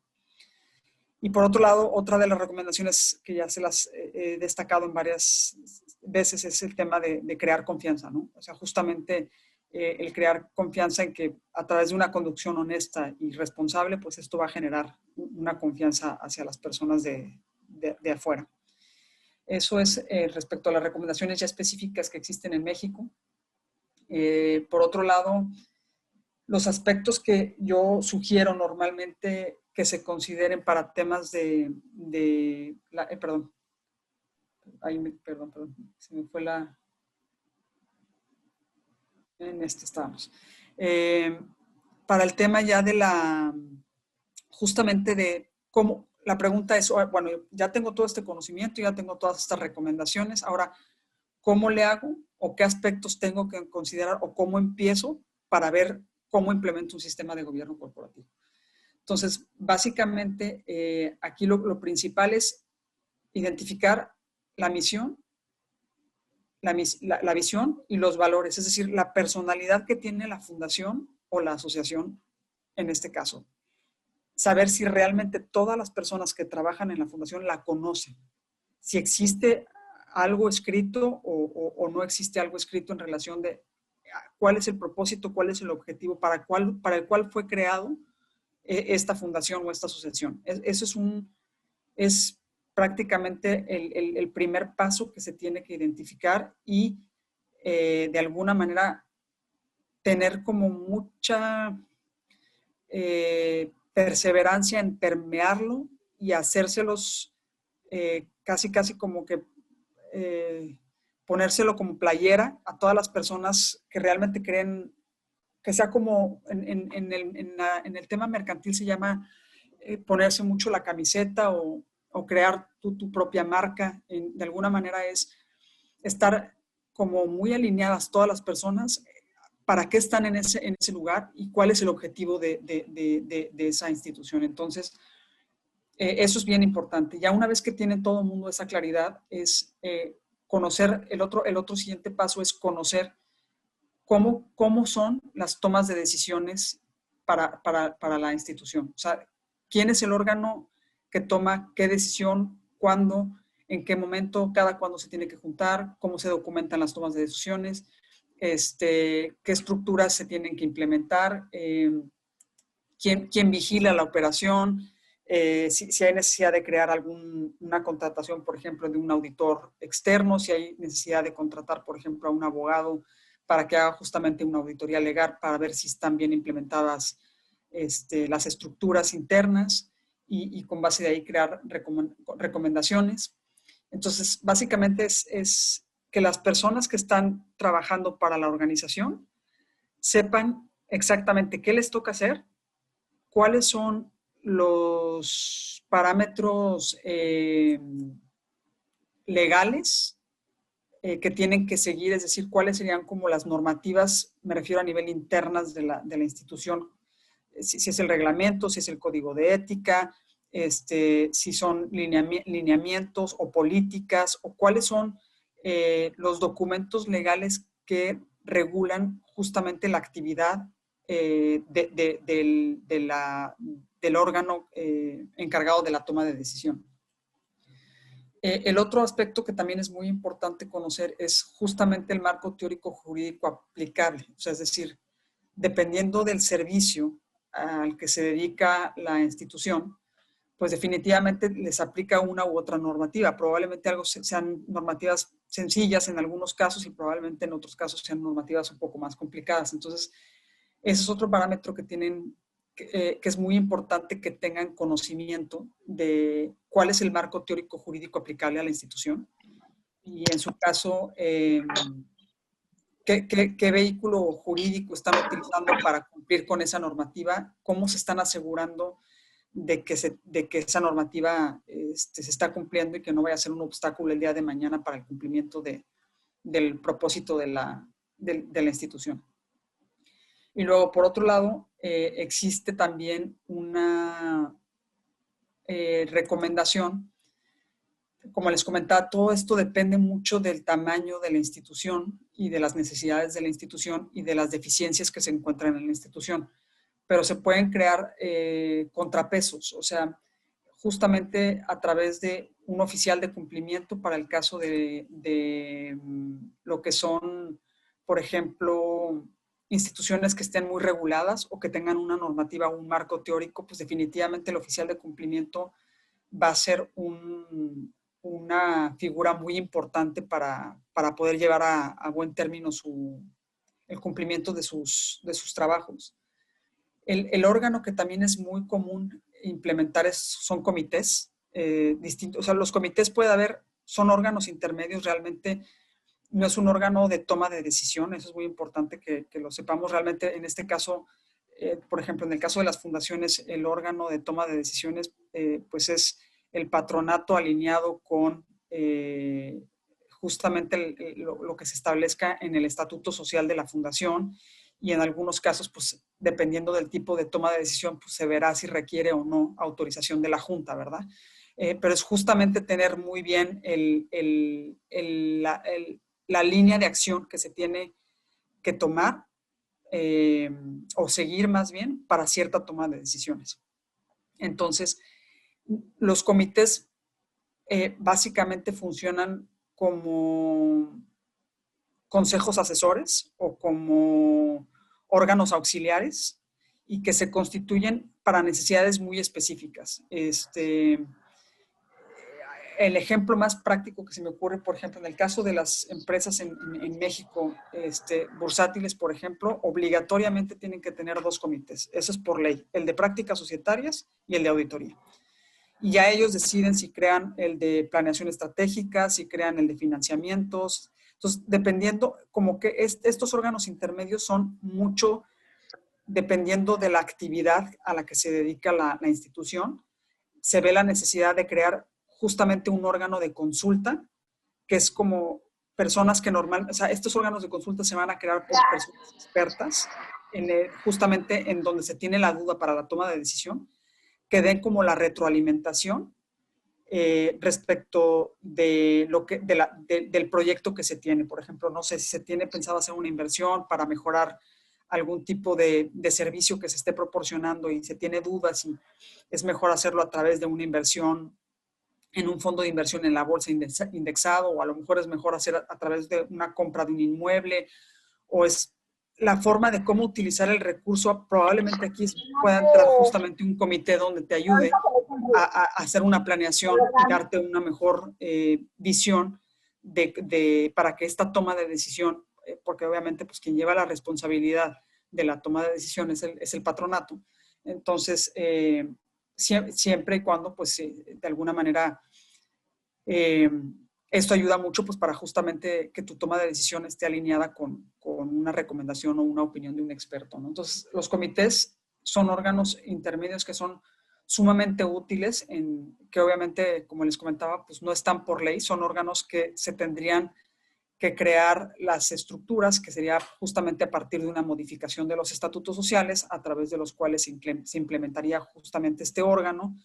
Y por otro lado, otra de las recomendaciones que ya se las he destacado en varias veces es el tema de crear confianza, ¿no? O sea, justamente el crear confianza en que a través de una conducción honesta y responsable, pues esto va a generar una confianza hacia las personas de afuera. Eso es respecto a las recomendaciones ya específicas que existen en México. Por otro lado, los aspectos que yo sugiero normalmente que se consideren para temas perdón, se me fue la... En estábamos. Para el tema ya de justamente de cómo, la pregunta es, bueno, ya tengo todo este conocimiento, ya tengo todas estas recomendaciones, ahora, ¿cómo le hago? ¿O qué aspectos tengo que considerar? ¿O cómo empiezo para ver cómo implemento un sistema de gobierno corporativo? Entonces, básicamente, aquí lo principal es identificar la misión, la visión y los valores, es decir, la personalidad que tiene la fundación o la asociación en este caso. Saber si realmente todas las personas que trabajan en la fundación la conocen, si existe algo escrito o no existe algo escrito en relación de cuál es el propósito, cuál es el objetivo para el cual fue creado esta fundación o esta asociación. Eso es prácticamente el primer paso que se tiene que identificar y de alguna manera tener como mucha perseverancia en permearlo y hacérselos casi como que ponérselo como playera a todas las personas que realmente creen, que sea como en el tema mercantil se llama ponerse mucho la camiseta o crear tu propia marca. De alguna manera es estar como muy alineadas todas las personas para qué están en ese lugar y cuál es el objetivo de esa institución. Entonces, Eso es bien importante. Ya una vez que tiene todo el mundo esa claridad, es conocer, el otro siguiente paso es conocer cómo son las tomas de decisiones para la institución. O sea, quién es el órgano que toma qué decisión, cuándo, en qué momento, cada cuándo se tiene que juntar, cómo se documentan las tomas de decisiones, qué estructuras se tienen que implementar, quién vigila la operación, si hay necesidad de crear una contratación, por ejemplo, de un auditor externo, si hay necesidad de contratar, por ejemplo, a un abogado para que haga justamente una auditoría legal para ver si están bien implementadas las estructuras internas y con base de ahí crear recomendaciones. Entonces, básicamente es que las personas que están trabajando para la organización sepan exactamente qué les toca hacer, cuáles son los parámetros legales que tienen que seguir, es decir, cuáles serían como las normativas, me refiero a nivel internas de la institución, si es el reglamento, si es el código de ética, si son lineamientos o políticas, o cuáles son los documentos legales que regulan justamente la actividad del órgano encargado de la toma de decisión. El otro aspecto que también es muy importante conocer es justamente el marco teórico jurídico aplicable. O sea, es decir, dependiendo del servicio al que se dedica la institución, pues definitivamente les aplica una u otra normativa. Probablemente sean normativas sencillas en algunos casos y probablemente en otros casos sean normativas un poco más complicadas. Entonces, ese es otro parámetro que es muy importante que tengan conocimiento de cuál es el marco teórico jurídico aplicable a la institución y en su caso, qué vehículo jurídico están utilizando para cumplir con esa normativa, cómo se están asegurando de que esa normativa se está cumpliendo y que no vaya a ser un obstáculo el día de mañana para el cumplimiento del propósito de la institución. Y luego, por otro lado, existe también una recomendación. Como les comentaba, todo esto depende mucho del tamaño de la institución y de las necesidades de la institución y de las deficiencias que se encuentran en la institución. Pero se pueden crear contrapesos, o sea, justamente a través de un oficial de cumplimiento para el caso de lo que son, por ejemplo, instituciones que estén muy reguladas o que tengan una normativa o un marco teórico, pues definitivamente el oficial de cumplimiento va a ser una figura muy importante para poder llevar a buen término el cumplimiento de sus trabajos. El órgano que también es muy común implementar son comités distintos. O sea, los comités son órganos intermedios realmente. No es un órgano de toma de decisión, eso es muy importante que lo sepamos. Realmente, en este caso, por ejemplo, en el caso de las fundaciones, el órgano de toma de decisiones, pues es el patronato alineado con justamente lo que se establezca en el estatuto social de la fundación y en algunos casos, pues dependiendo del tipo de toma de decisión, pues se verá si requiere o no autorización de la Junta, ¿verdad? Pero es justamente tener muy bien la línea de acción que se tiene que tomar o seguir más bien para cierta toma de decisiones. Entonces, los comités básicamente funcionan como consejos asesores o como órganos auxiliares y que se constituyen para necesidades muy específicas. El ejemplo más práctico que se me ocurre, por ejemplo, en el caso de las empresas en México, bursátiles, por ejemplo, obligatoriamente tienen que tener 2 comités. Eso es por ley, el de prácticas societarias y el de auditoría. Y ya ellos deciden si crean el de planeación estratégica, si crean el de financiamientos. Entonces, dependiendo, como que estos órganos intermedios son mucho dependiendo de la actividad a la que se dedica la institución, se ve la necesidad de crear justamente un órgano de consulta, que es como personas que o sea, estos órganos de consulta se van a crear por personas expertas, justamente en donde se tiene la duda para la toma de decisión, que den como la retroalimentación respecto de del proyecto que se tiene. Por ejemplo, no sé si se tiene pensado hacer una inversión para mejorar algún tipo de servicio que se esté proporcionando y se tiene dudas y es mejor hacerlo a través de una inversión en un fondo de inversión en la bolsa indexado, o a lo mejor es mejor hacer a través de una compra de un inmueble, o es la forma de cómo utilizar el recurso. Probablemente aquí pueda entrar justamente un comité donde te ayude a hacer una planeación y darte una mejor visión para que esta toma de decisión, porque obviamente pues quien lleva la responsabilidad de la toma de decisiones es el patronato. Entonces, siempre y cuando, pues, de alguna manera, esto ayuda mucho, pues, para justamente que tu toma de decisión esté alineada con una recomendación o una opinión de un experto, ¿no? Entonces, los comités son órganos intermedios que son sumamente útiles, que obviamente, como les comentaba, pues no están por ley, son órganos que se tendrían que crear las estructuras, que sería justamente a partir de una modificación de los estatutos sociales, a través de los cuales se implementaría justamente este órgano,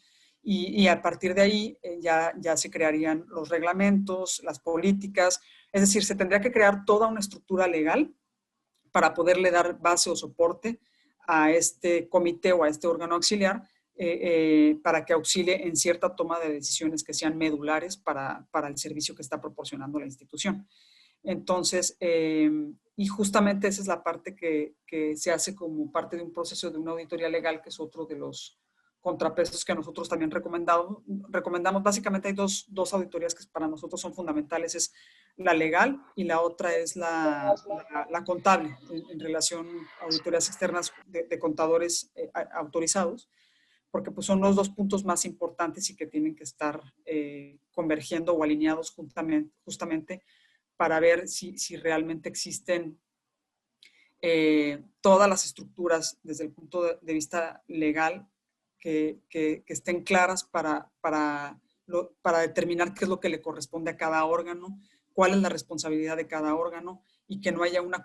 y a partir de ahí ya se crearían los reglamentos, las políticas, es decir, se tendría que crear toda una estructura legal para poderle dar base o soporte a este comité o a este órgano auxiliar, para que auxilie en cierta toma de decisiones que sean medulares para el servicio que está proporcionando la institución. Entonces, y justamente esa es la parte que se hace como parte de un proceso de una auditoría legal, que es otro de los contrapesos que nosotros también recomendamos. Básicamente hay dos auditorías que para nosotros son fundamentales, es la legal y la otra es la contable, en relación a auditorías externas de contadores autorizados, porque pues son los dos puntos más importantes y que tienen que estar convergiendo o alineados justamente para ver si realmente existen todas las estructuras desde el punto de vista legal que estén claras para determinar qué es lo que le corresponde a cada órgano, cuál es la responsabilidad de cada órgano, y que no haya una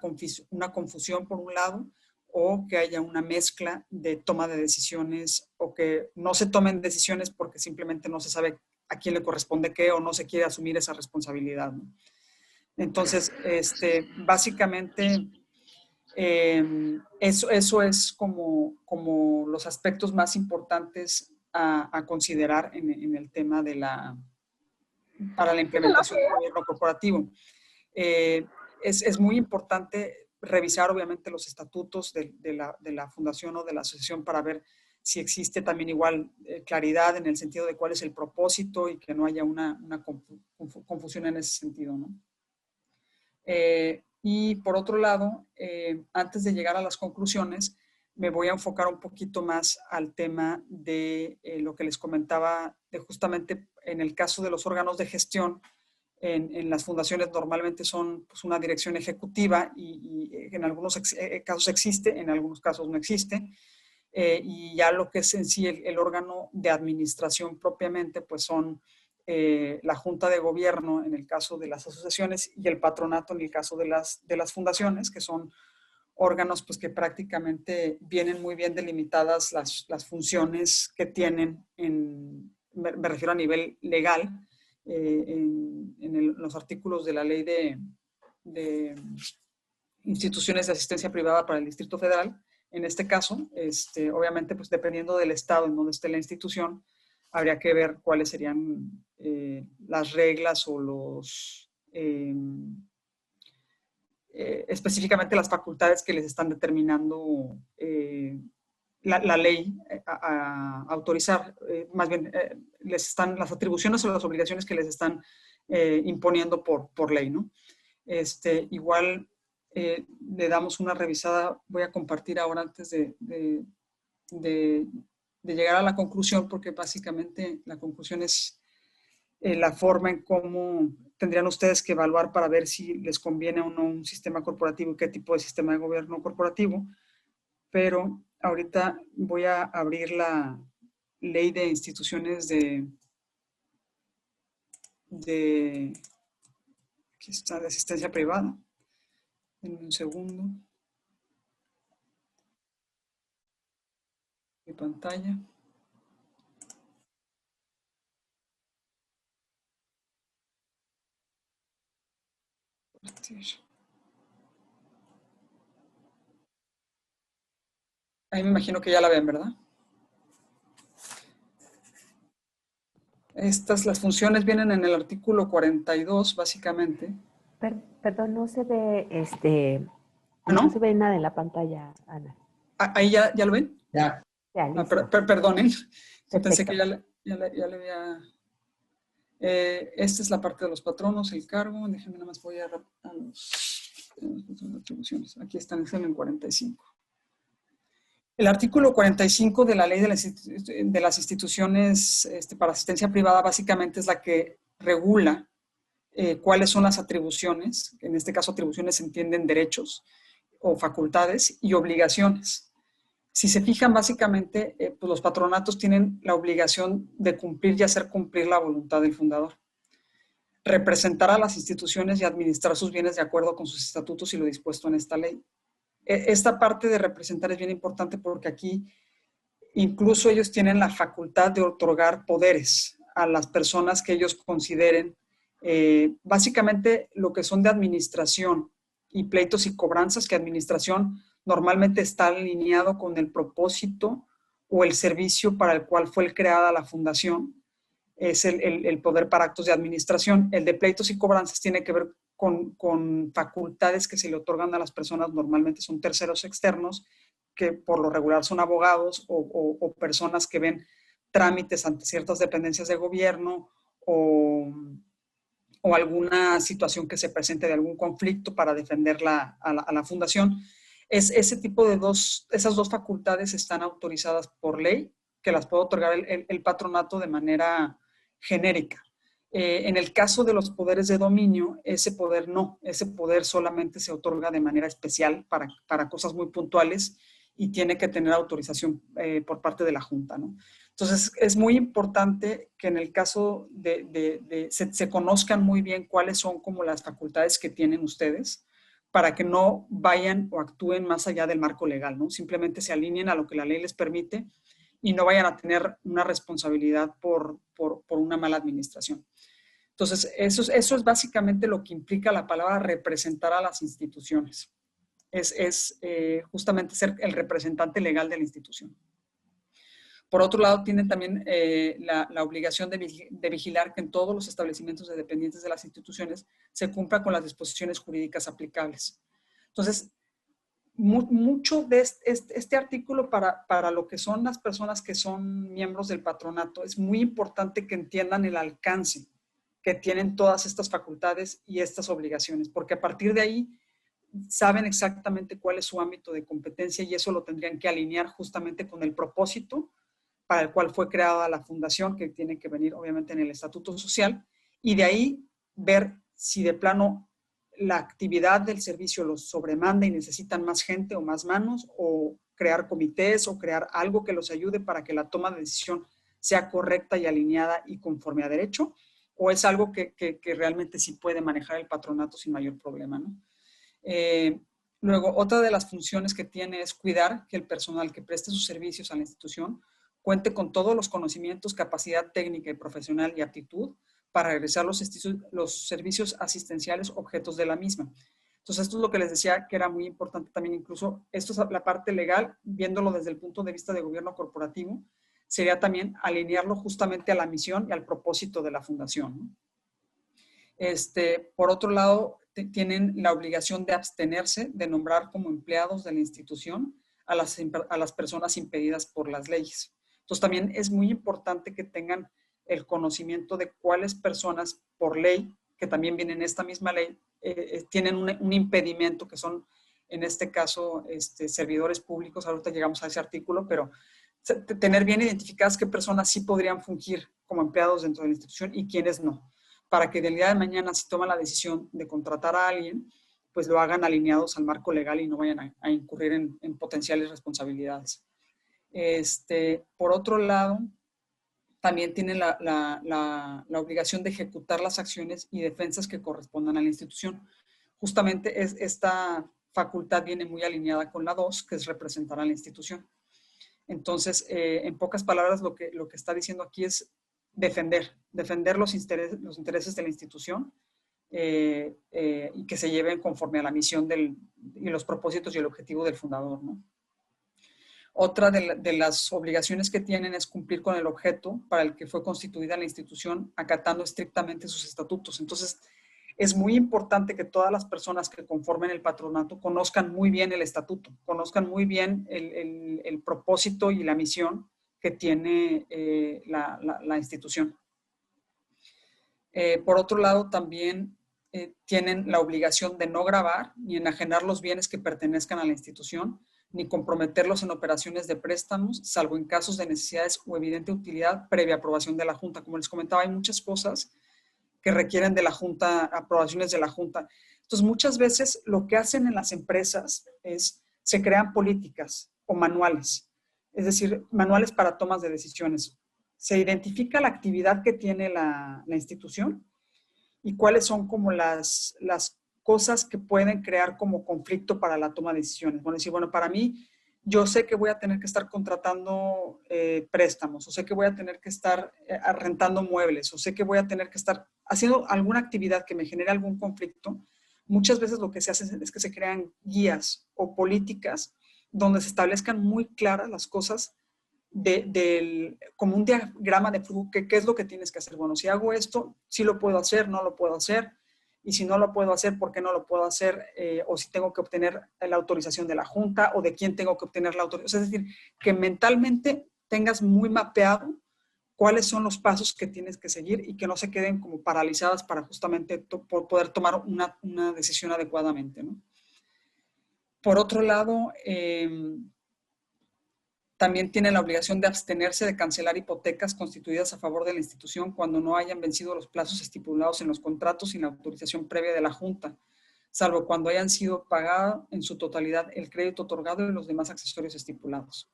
confusión por un lado, o que haya una mezcla de toma de decisiones, o que no se tomen decisiones porque simplemente no se sabe a quién le corresponde qué, o no se quiere asumir esa responsabilidad, ¿no? Entonces, básicamente, eso es como los aspectos más importantes a considerar en el tema para la implementación del gobierno corporativo. Es muy importante revisar, obviamente, los estatutos de la fundación o de la asociación para ver si existe también igual claridad en el sentido de cuál es el propósito y que no haya una confusión en ese sentido, ¿no? Y por otro lado, antes de llegar a las conclusiones, me voy a enfocar un poquito más al tema de lo que les comentaba, de justamente en el caso de los órganos de gestión. En las fundaciones normalmente son pues, una dirección ejecutiva y en algunos casos existe, en algunos casos no existe. Y ya lo que es en sí el órgano de administración propiamente, pues son la junta de gobierno en el caso de las asociaciones y el patronato en el caso de las fundaciones, que son órganos pues, que prácticamente vienen muy bien delimitadas las funciones que tienen, me refiero a nivel legal, en los artículos de la ley de instituciones de asistencia privada para el Distrito Federal. En este caso, obviamente, pues dependiendo del estado en donde esté la institución, habría que ver cuáles serían las reglas o específicamente las facultades que les están determinando la ley a autorizar, más bien las atribuciones o las obligaciones que les están imponiendo por ley, ¿no? Igual le damos una revisada, voy a compartir ahora antes de llegar a la conclusión, porque básicamente la conclusión es la forma en cómo tendrían ustedes que evaluar para ver si les conviene o no un sistema corporativo y qué tipo de sistema de gobierno corporativo. Pero ahorita voy a abrir la ley de instituciones aquí está, de asistencia privada. En un segundo. Mi pantalla. Ahí me imagino que ya la ven, ¿verdad? Las funciones vienen en el artículo 42, básicamente. Perdón, no se ve, ¿No? no se ve nada en la pantalla, Ana. Ahí ya lo ven. Ya, listo. Perdonen, pensé Perfecto. que ya le había... esta es la parte de los patronos, el cargo. Déjenme nada más voy a las atribuciones. Aquí están en el 45. El artículo 45 de la ley de las instituciones para asistencia privada básicamente es la que regula cuáles son las atribuciones. En este caso, atribuciones se entienden derechos o facultades y obligaciones. Si se fijan, básicamente, pues los patronatos tienen la obligación de cumplir y hacer cumplir la voluntad del fundador, representar a las instituciones y administrar sus bienes de acuerdo con sus estatutos y lo dispuesto en esta ley. Esta parte de representar es bien importante porque aquí incluso ellos tienen la facultad de otorgar poderes a las personas que ellos consideren, básicamente lo que son de administración y pleitos y cobranzas, que administración normalmente está alineado con el propósito o el servicio para el cual fue creada la fundación. Es el poder para actos de administración. El de pleitos y cobranzas tiene que ver con facultades que se le otorgan a las personas, normalmente son terceros externos, que por lo regular son abogados o personas que ven trámites ante ciertas dependencias de gobierno o alguna situación que se presente de algún conflicto para defender a la fundación. Ese tipo de esas dos facultades están autorizadas por ley, que las puede otorgar el patronato de manera genérica. En el caso de los poderes de dominio, ese poder no, ese poder solamente se otorga de manera especial para cosas muy puntuales y tiene que tener autorización por parte de la Junta, ¿no? Entonces, es muy importante que en el caso se conozcan muy bien cuáles son como las facultades que tienen ustedes para que no vayan o actúen más allá del marco legal, ¿no? Simplemente se alineen a lo que la ley les permite y no vayan a tener una responsabilidad por una mala administración. Entonces, eso es básicamente lo que implica la palabra representar a las instituciones. Es justamente ser el representante legal de la institución. Por otro lado, tienen también la obligación de vigilar que en todos los establecimientos dependientes de las instituciones se cumpla con las disposiciones jurídicas aplicables. Entonces, mucho de este artículo para lo que son las personas que son miembros del patronato, es muy importante que entiendan el alcance que tienen todas estas facultades y estas obligaciones, porque a partir de ahí saben exactamente cuál es su ámbito de competencia y eso lo tendrían que alinear justamente con el propósito para el cual fue creada la fundación, que tiene que venir obviamente en el estatuto social, y de ahí ver si de plano la actividad del servicio los sobremanda y necesitan más gente o más manos, o crear comités o crear algo que los ayude para que la toma de decisión sea correcta y alineada y conforme a derecho, o es algo que realmente sí puede manejar el patronato sin mayor problema, ¿no? Luego, otra de las funciones que tiene es cuidar que el personal que preste sus servicios a la institución cuente con todos los conocimientos, capacidad técnica y profesional y aptitud para realizar los servicios asistenciales objetos de la misma. Entonces, esto es lo que les decía que era muy importante también, incluso esto es la parte legal, viéndolo desde el punto de vista de gobierno corporativo, sería también alinearlo justamente a la misión y al propósito de la fundación, ¿no? Por otro lado, tienen la obligación de abstenerse de nombrar como empleados de la institución a las personas impedidas por las leyes. Entonces, también es muy importante que tengan el conocimiento de cuáles personas por ley, que también vienen en esta misma ley, tienen un impedimento, que son, en este caso, servidores públicos. Ahorita llegamos a ese artículo, pero tener bien identificadas qué personas sí podrían fungir como empleados dentro de la institución y quiénes no, para que del día de mañana, si toman la decisión de contratar a alguien, pues lo hagan alineados al marco legal y no vayan a incurrir en potenciales responsabilidades. Por otro lado, también tienen la obligación de ejecutar las acciones y defensas que correspondan a la institución. Justamente esta facultad viene muy alineada con la 2, que es representar a la institución. Entonces, en pocas palabras, lo que está diciendo aquí es defender los intereses de la institución, y que se lleven conforme a la misión y los propósitos y el objetivo del fundador, ¿no? Otra de las obligaciones que tienen es cumplir con el objeto para el que fue constituida la institución, acatando estrictamente sus estatutos. Entonces, es muy importante que todas las personas que conformen el patronato conozcan muy bien el estatuto, conozcan muy bien el propósito y la misión que tiene la institución. Por otro lado, también tienen la obligación de no gravar ni enajenar los bienes que pertenezcan a la institución, ni comprometerlos en operaciones de préstamos, salvo en casos de necesidades o evidente utilidad previa aprobación de la Junta. Como les comentaba, hay muchas cosas que requieren de la Junta, aprobaciones de la Junta. Entonces, muchas veces lo que hacen en las empresas es, se crean políticas o manuales, es decir, manuales para tomas de decisiones. Se identifica la actividad que tiene la institución y cuáles son como las cosas que pueden crear como conflicto para la toma de decisiones. Bueno, decir, bueno, para mí, yo sé que voy a tener que estar contratando préstamos, o sé que voy a tener que estar rentando muebles, o sé que voy a tener que estar haciendo alguna actividad que me genere algún conflicto. Muchas veces lo que se hace es que se crean guías o políticas donde se establezcan muy claras las cosas como un diagrama de flujo, qué es lo que tienes que hacer. Bueno, si hago esto, sí lo puedo hacer, no lo puedo hacer, y si no lo puedo hacer, ¿por qué no lo puedo hacer? O si tengo que obtener la autorización de la Junta, o de quién tengo que obtener la autorización. Es decir, que mentalmente tengas muy mapeado cuáles son los pasos que tienes que seguir y que no se queden como paralizadas para justamente poder tomar una decisión adecuadamente, ¿no? Por otro lado, también tienen la obligación de abstenerse de cancelar hipotecas constituidas a favor de la institución cuando no hayan vencido los plazos estipulados en los contratos sin la autorización previa de la Junta, salvo cuando hayan sido pagado en su totalidad el crédito otorgado y los demás accesorios estipulados.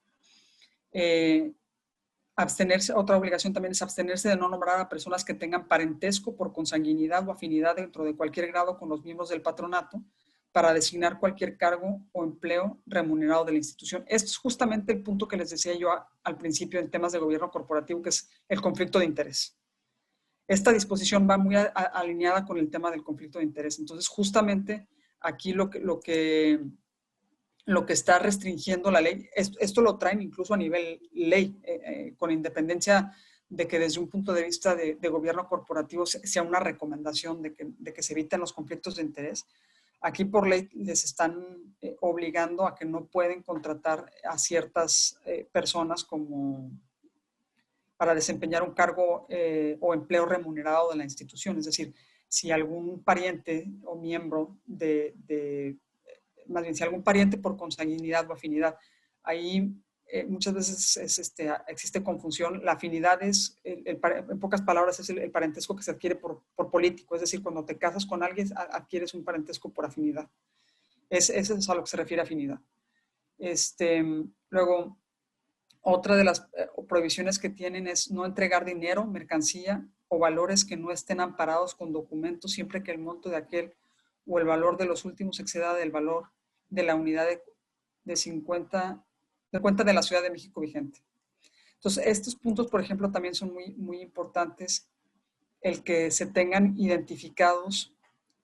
Otra obligación también es abstenerse de no nombrar a personas que tengan parentesco por consanguinidad o afinidad dentro de cualquier grado con los miembros del patronato, para designar cualquier cargo o empleo remunerado de la institución. Esto es justamente el punto que les decía yo al principio en temas de gobierno corporativo, que es el conflicto de interés. Esta disposición va muy alineada con el tema del conflicto de interés. Entonces, justamente aquí lo que está restringiendo la ley, esto lo traen incluso a nivel ley, con independencia de que desde un punto de vista de gobierno corporativo sea una recomendación de que se eviten los conflictos de interés. Aquí por ley les están obligando a que no pueden contratar a ciertas personas como para desempeñar un cargo o empleo remunerado de la institución. Es decir, si algún pariente o miembro más bien si algún pariente por consanguinidad o afinidad, ahí muchas veces existe confusión. La afinidad es, en pocas palabras, es el parentesco que se adquiere por político. Es decir, cuando te casas con alguien, adquieres un parentesco por afinidad. Eso es a lo que se refiere a afinidad. Luego, otra de las prohibiciones que tienen es no entregar dinero, mercancía o valores que no estén amparados con documentos siempre que el monto de aquel o el valor de los últimos exceda del valor de la unidad de cuenta de la Ciudad de México vigente. Entonces, estos puntos, por ejemplo, también son muy, muy importantes, el que se tengan identificados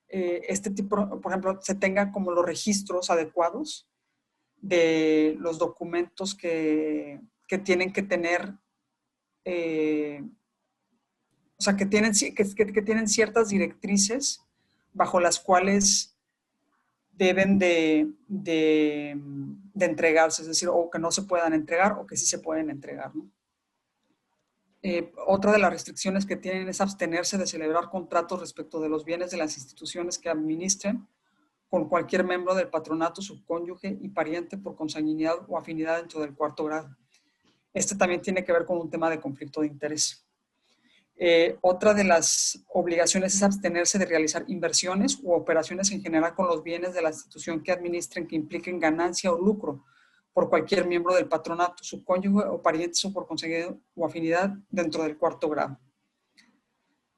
este tipo, por ejemplo, se tengan como los registros adecuados de los documentos que tienen que tener, o sea, que tienen ciertas directrices bajo las cuales deben de entregarse, es decir, o que no se puedan entregar o que sí se pueden entregar, ¿no? Otra de las restricciones que tienen es abstenerse de celebrar contratos respecto de los bienes de las instituciones que administren con cualquier miembro del patronato, subcónyuge y pariente por consanguinidad o afinidad dentro del cuarto grado. Este también tiene que ver con un tema de conflicto de interés. Otra de las obligaciones es abstenerse de realizar inversiones u operaciones en general con los bienes de la institución que administren que impliquen ganancia o lucro por cualquier miembro del patronato, subcónyuge o parientes o por consanguinidad o afinidad dentro del cuarto grado.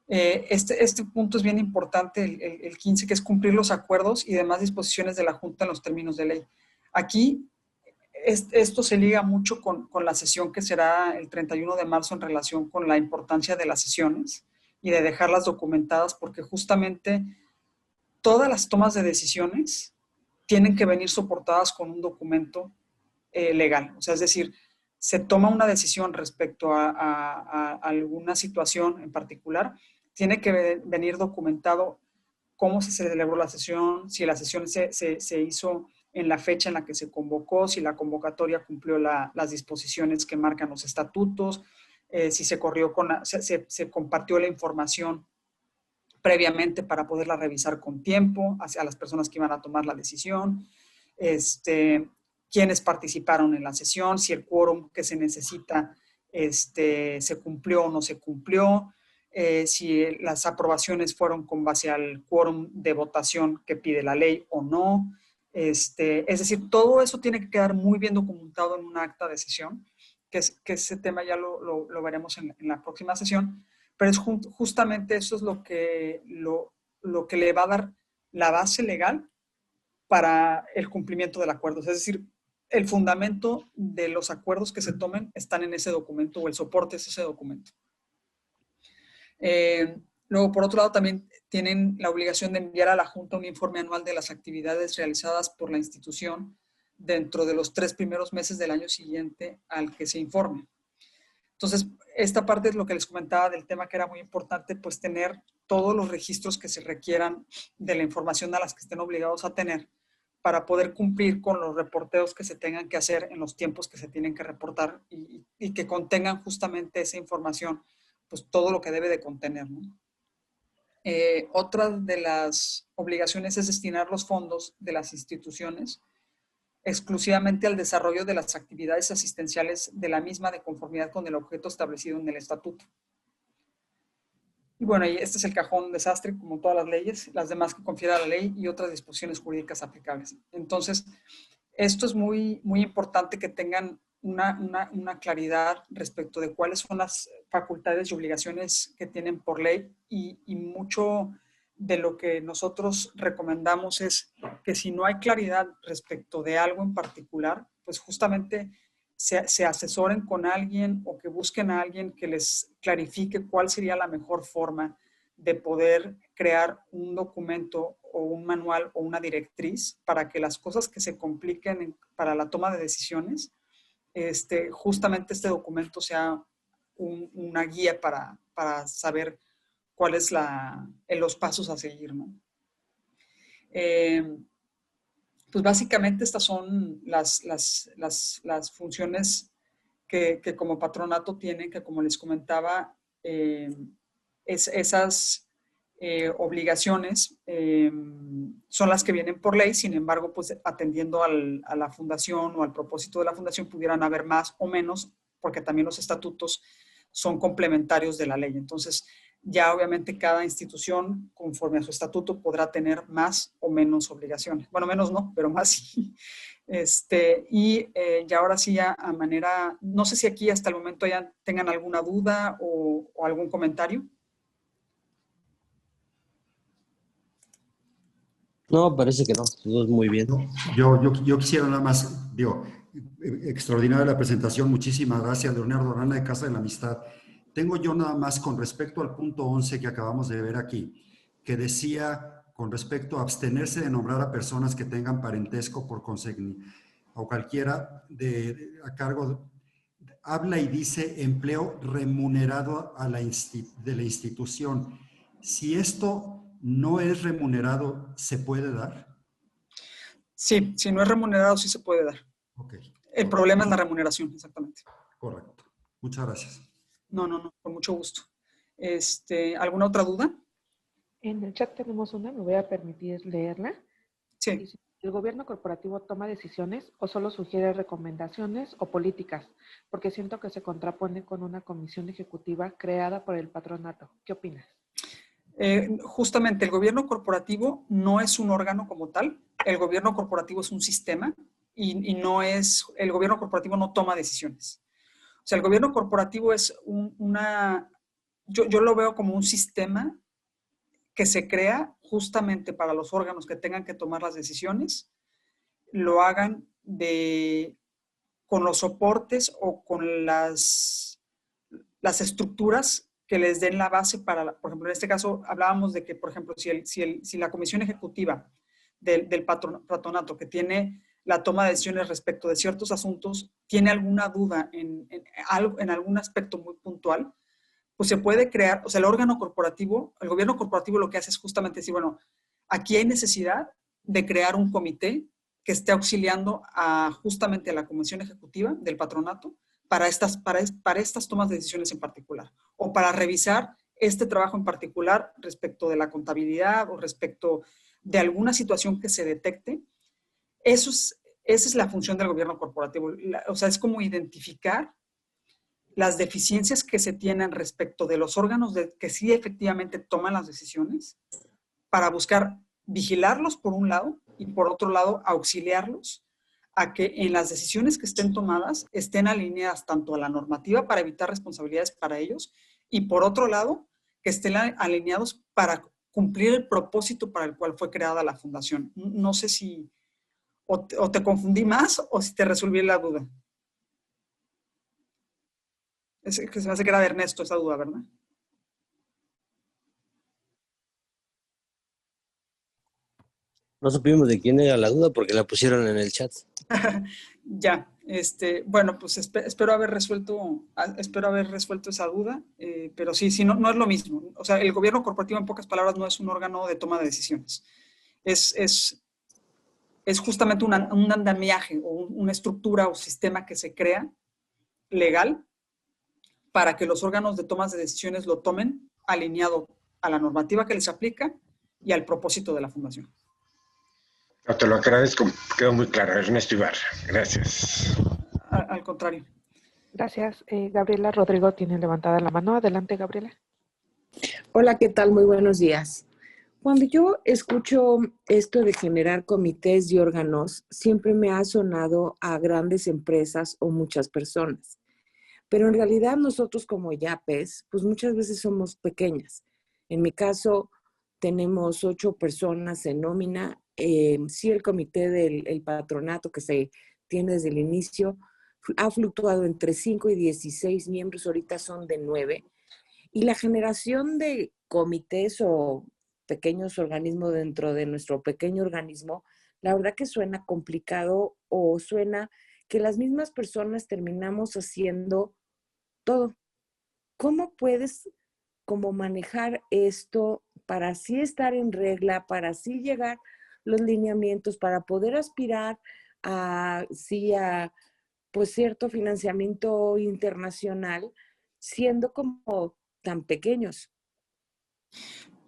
Este punto es bien importante, el 15, que es cumplir los acuerdos y demás disposiciones de la Junta en los términos de ley. Aquí esto se liga mucho con la sesión que será el 31 de marzo en relación con la importancia de las sesiones y de dejarlas documentadas, porque justamente todas las tomas de decisiones tienen que venir soportadas con un documento legal. O sea, es decir, se toma una decisión respecto a alguna situación en particular, tiene que venir documentado cómo se celebró la sesión, si la sesión se hizo en la fecha en la que se convocó, si la convocatoria cumplió las disposiciones que marcan los estatutos, si se corrió se compartió la información previamente para poderla revisar con tiempo hacia las personas que iban a tomar la decisión, quiénes participaron en la sesión, si el quórum que se necesita se cumplió o no se cumplió, si las aprobaciones fueron con base al quórum de votación que pide la ley o no. Es decir, todo eso tiene que quedar muy bien documentado en un acta de sesión, que ese tema ya lo veremos en la próxima sesión, pero es justamente eso es lo que le va a dar la base legal para el cumplimiento del acuerdo. Es decir, el fundamento de los acuerdos que se tomen están en ese documento, o el soporte es ese documento. Luego, por otro lado, también tienen la obligación de enviar a la Junta un informe anual de las actividades realizadas por la institución dentro de los 3 primeros meses del año siguiente al que se informe. Entonces, esta parte es lo que les comentaba del tema, que era muy importante, pues tener todos los registros que se requieran de la información a las que estén obligados a tener para poder cumplir con los reporteos que se tengan que hacer en los tiempos que se tienen que reportar y que contengan justamente esa información, pues todo lo que debe de contener, ¿no? Otra de las obligaciones es destinar los fondos de las instituciones exclusivamente al desarrollo de las actividades asistenciales de la misma de conformidad con el objeto establecido en el estatuto. Y bueno, y este es el cajón desastre, como todas las leyes, las demás que confiera la ley y otras disposiciones jurídicas aplicables. Entonces, esto es muy, muy importante que tengan una claridad respecto de cuáles son las facultades y obligaciones que tienen por ley, y mucho de lo que nosotros recomendamos es que si no hay claridad respecto de algo en particular, pues justamente se asesoren con alguien o que busquen a alguien que les clarifique cuál sería la mejor forma de poder crear un documento o un manual o una directriz para que las cosas que se compliquen para la toma de decisiones, justamente este documento sea una guía para saber cuáles los pasos a seguir, ¿no? Pues básicamente estas son las funciones que como patronato tienen, que como les comentaba, esas obligaciones son las que vienen por ley. Sin embargo, pues atendiendo a la fundación o al propósito de la fundación, pudieran haber más o menos, porque también los estatutos son complementarios de la ley. Entonces, ya obviamente cada institución, conforme a su estatuto, podrá tener más o menos obligaciones. Bueno, menos no, pero más sí. Y ahora sí, ya a manera, no sé si aquí hasta el momento ya tengan alguna duda o algún comentario. No, parece que no, todo es muy bien. Yo quisiera nada más, extraordinaria la presentación, muchísimas gracias, Leonardo Arana de Casa de la Amistad. Tengo yo nada más con respecto al punto 11 que acabamos de ver aquí, que decía con respecto a abstenerse de nombrar a personas que tengan parentesco por consanguinidad o cualquiera a cargo, habla y dice empleo remunerado de la institución. Si esto no es remunerado, ¿se puede dar? Sí, si no es remunerado, sí se puede dar. Okay. El problema es la remuneración, exactamente. Correcto. Muchas gracias. No, con mucho gusto. ¿Alguna otra duda? En el chat tenemos una, me voy a permitir leerla. Sí. Dice, ¿el gobierno corporativo toma decisiones o solo sugiere recomendaciones o políticas? Porque siento que se contrapone con una comisión ejecutiva creada por el patronato. ¿Qué opinas? Justamente, el gobierno corporativo no es un órgano como tal. El gobierno corporativo es un sistema y no es, el gobierno corporativo no toma decisiones. O sea, el gobierno corporativo es yo lo veo como un sistema que se crea justamente para los órganos que tengan que tomar las decisiones, lo hagan con los soportes o con las estructuras que les den la base para, por ejemplo, en este caso hablábamos de que, por ejemplo, si la comisión ejecutiva del patronato que tiene la toma de decisiones respecto de ciertos asuntos tiene alguna duda en algún aspecto muy puntual, pues se puede crear, o sea, el órgano corporativo, el gobierno corporativo lo que hace es justamente decir, bueno, aquí hay necesidad de crear un comité que esté auxiliando justamente a la comisión ejecutiva del patronato para estas tomas de decisiones en particular, o para revisar este trabajo en particular respecto de la contabilidad o respecto de alguna situación que se detecte. Esa es la función del gobierno corporativo. O sea, es como identificar las deficiencias que se tienen respecto de los órganos que sí efectivamente toman las decisiones, para buscar vigilarlos por un lado y por otro lado auxiliarlos a que en las decisiones que estén tomadas estén alineadas tanto a la normativa para evitar responsabilidades para ellos y por otro lado que estén alineados para cumplir el propósito para el cual fue creada la fundación. No sé si o te confundí más o si te resolví la duda. Es que se me hace que era de Ernesto esa duda, ¿verdad? No supimos de quién era la duda porque la pusieron en el chat. Ya, bueno, pues espero haber resuelto esa duda, pero sí, no es lo mismo. O sea, el gobierno corporativo, en pocas palabras, no es un órgano de toma de decisiones. Es justamente un andamiaje o una estructura o sistema que se crea legal para que los órganos de tomas de decisiones lo tomen alineado a la normativa que les aplica y al propósito de la fundación. No, te lo agradezco, quedó muy claro. Ernesto Ibarra, gracias. Al contrario. Gracias. Gabriela Rodrigo tiene levantada la mano. Adelante, Gabriela. Hola, ¿qué tal? Muy buenos días. Cuando yo escucho esto de generar comités y órganos, siempre me ha sonado a grandes empresas o muchas personas. Pero en realidad nosotros como IAPES, pues muchas veces somos pequeñas. En mi caso, tenemos 8 personas en nómina. Sí, el comité del patronato que se tiene desde el inicio ha fluctuado entre 5 y 16 miembros, ahorita son de 9. Y la generación de comités o pequeños organismos dentro de nuestro pequeño organismo, la verdad que suena complicado o suena que las mismas personas terminamos haciendo todo. ¿Cómo puedes como manejar esto para así estar en regla, para así llegar los lineamientos, para poder aspirar a pues cierto financiamiento internacional, siendo como tan pequeños?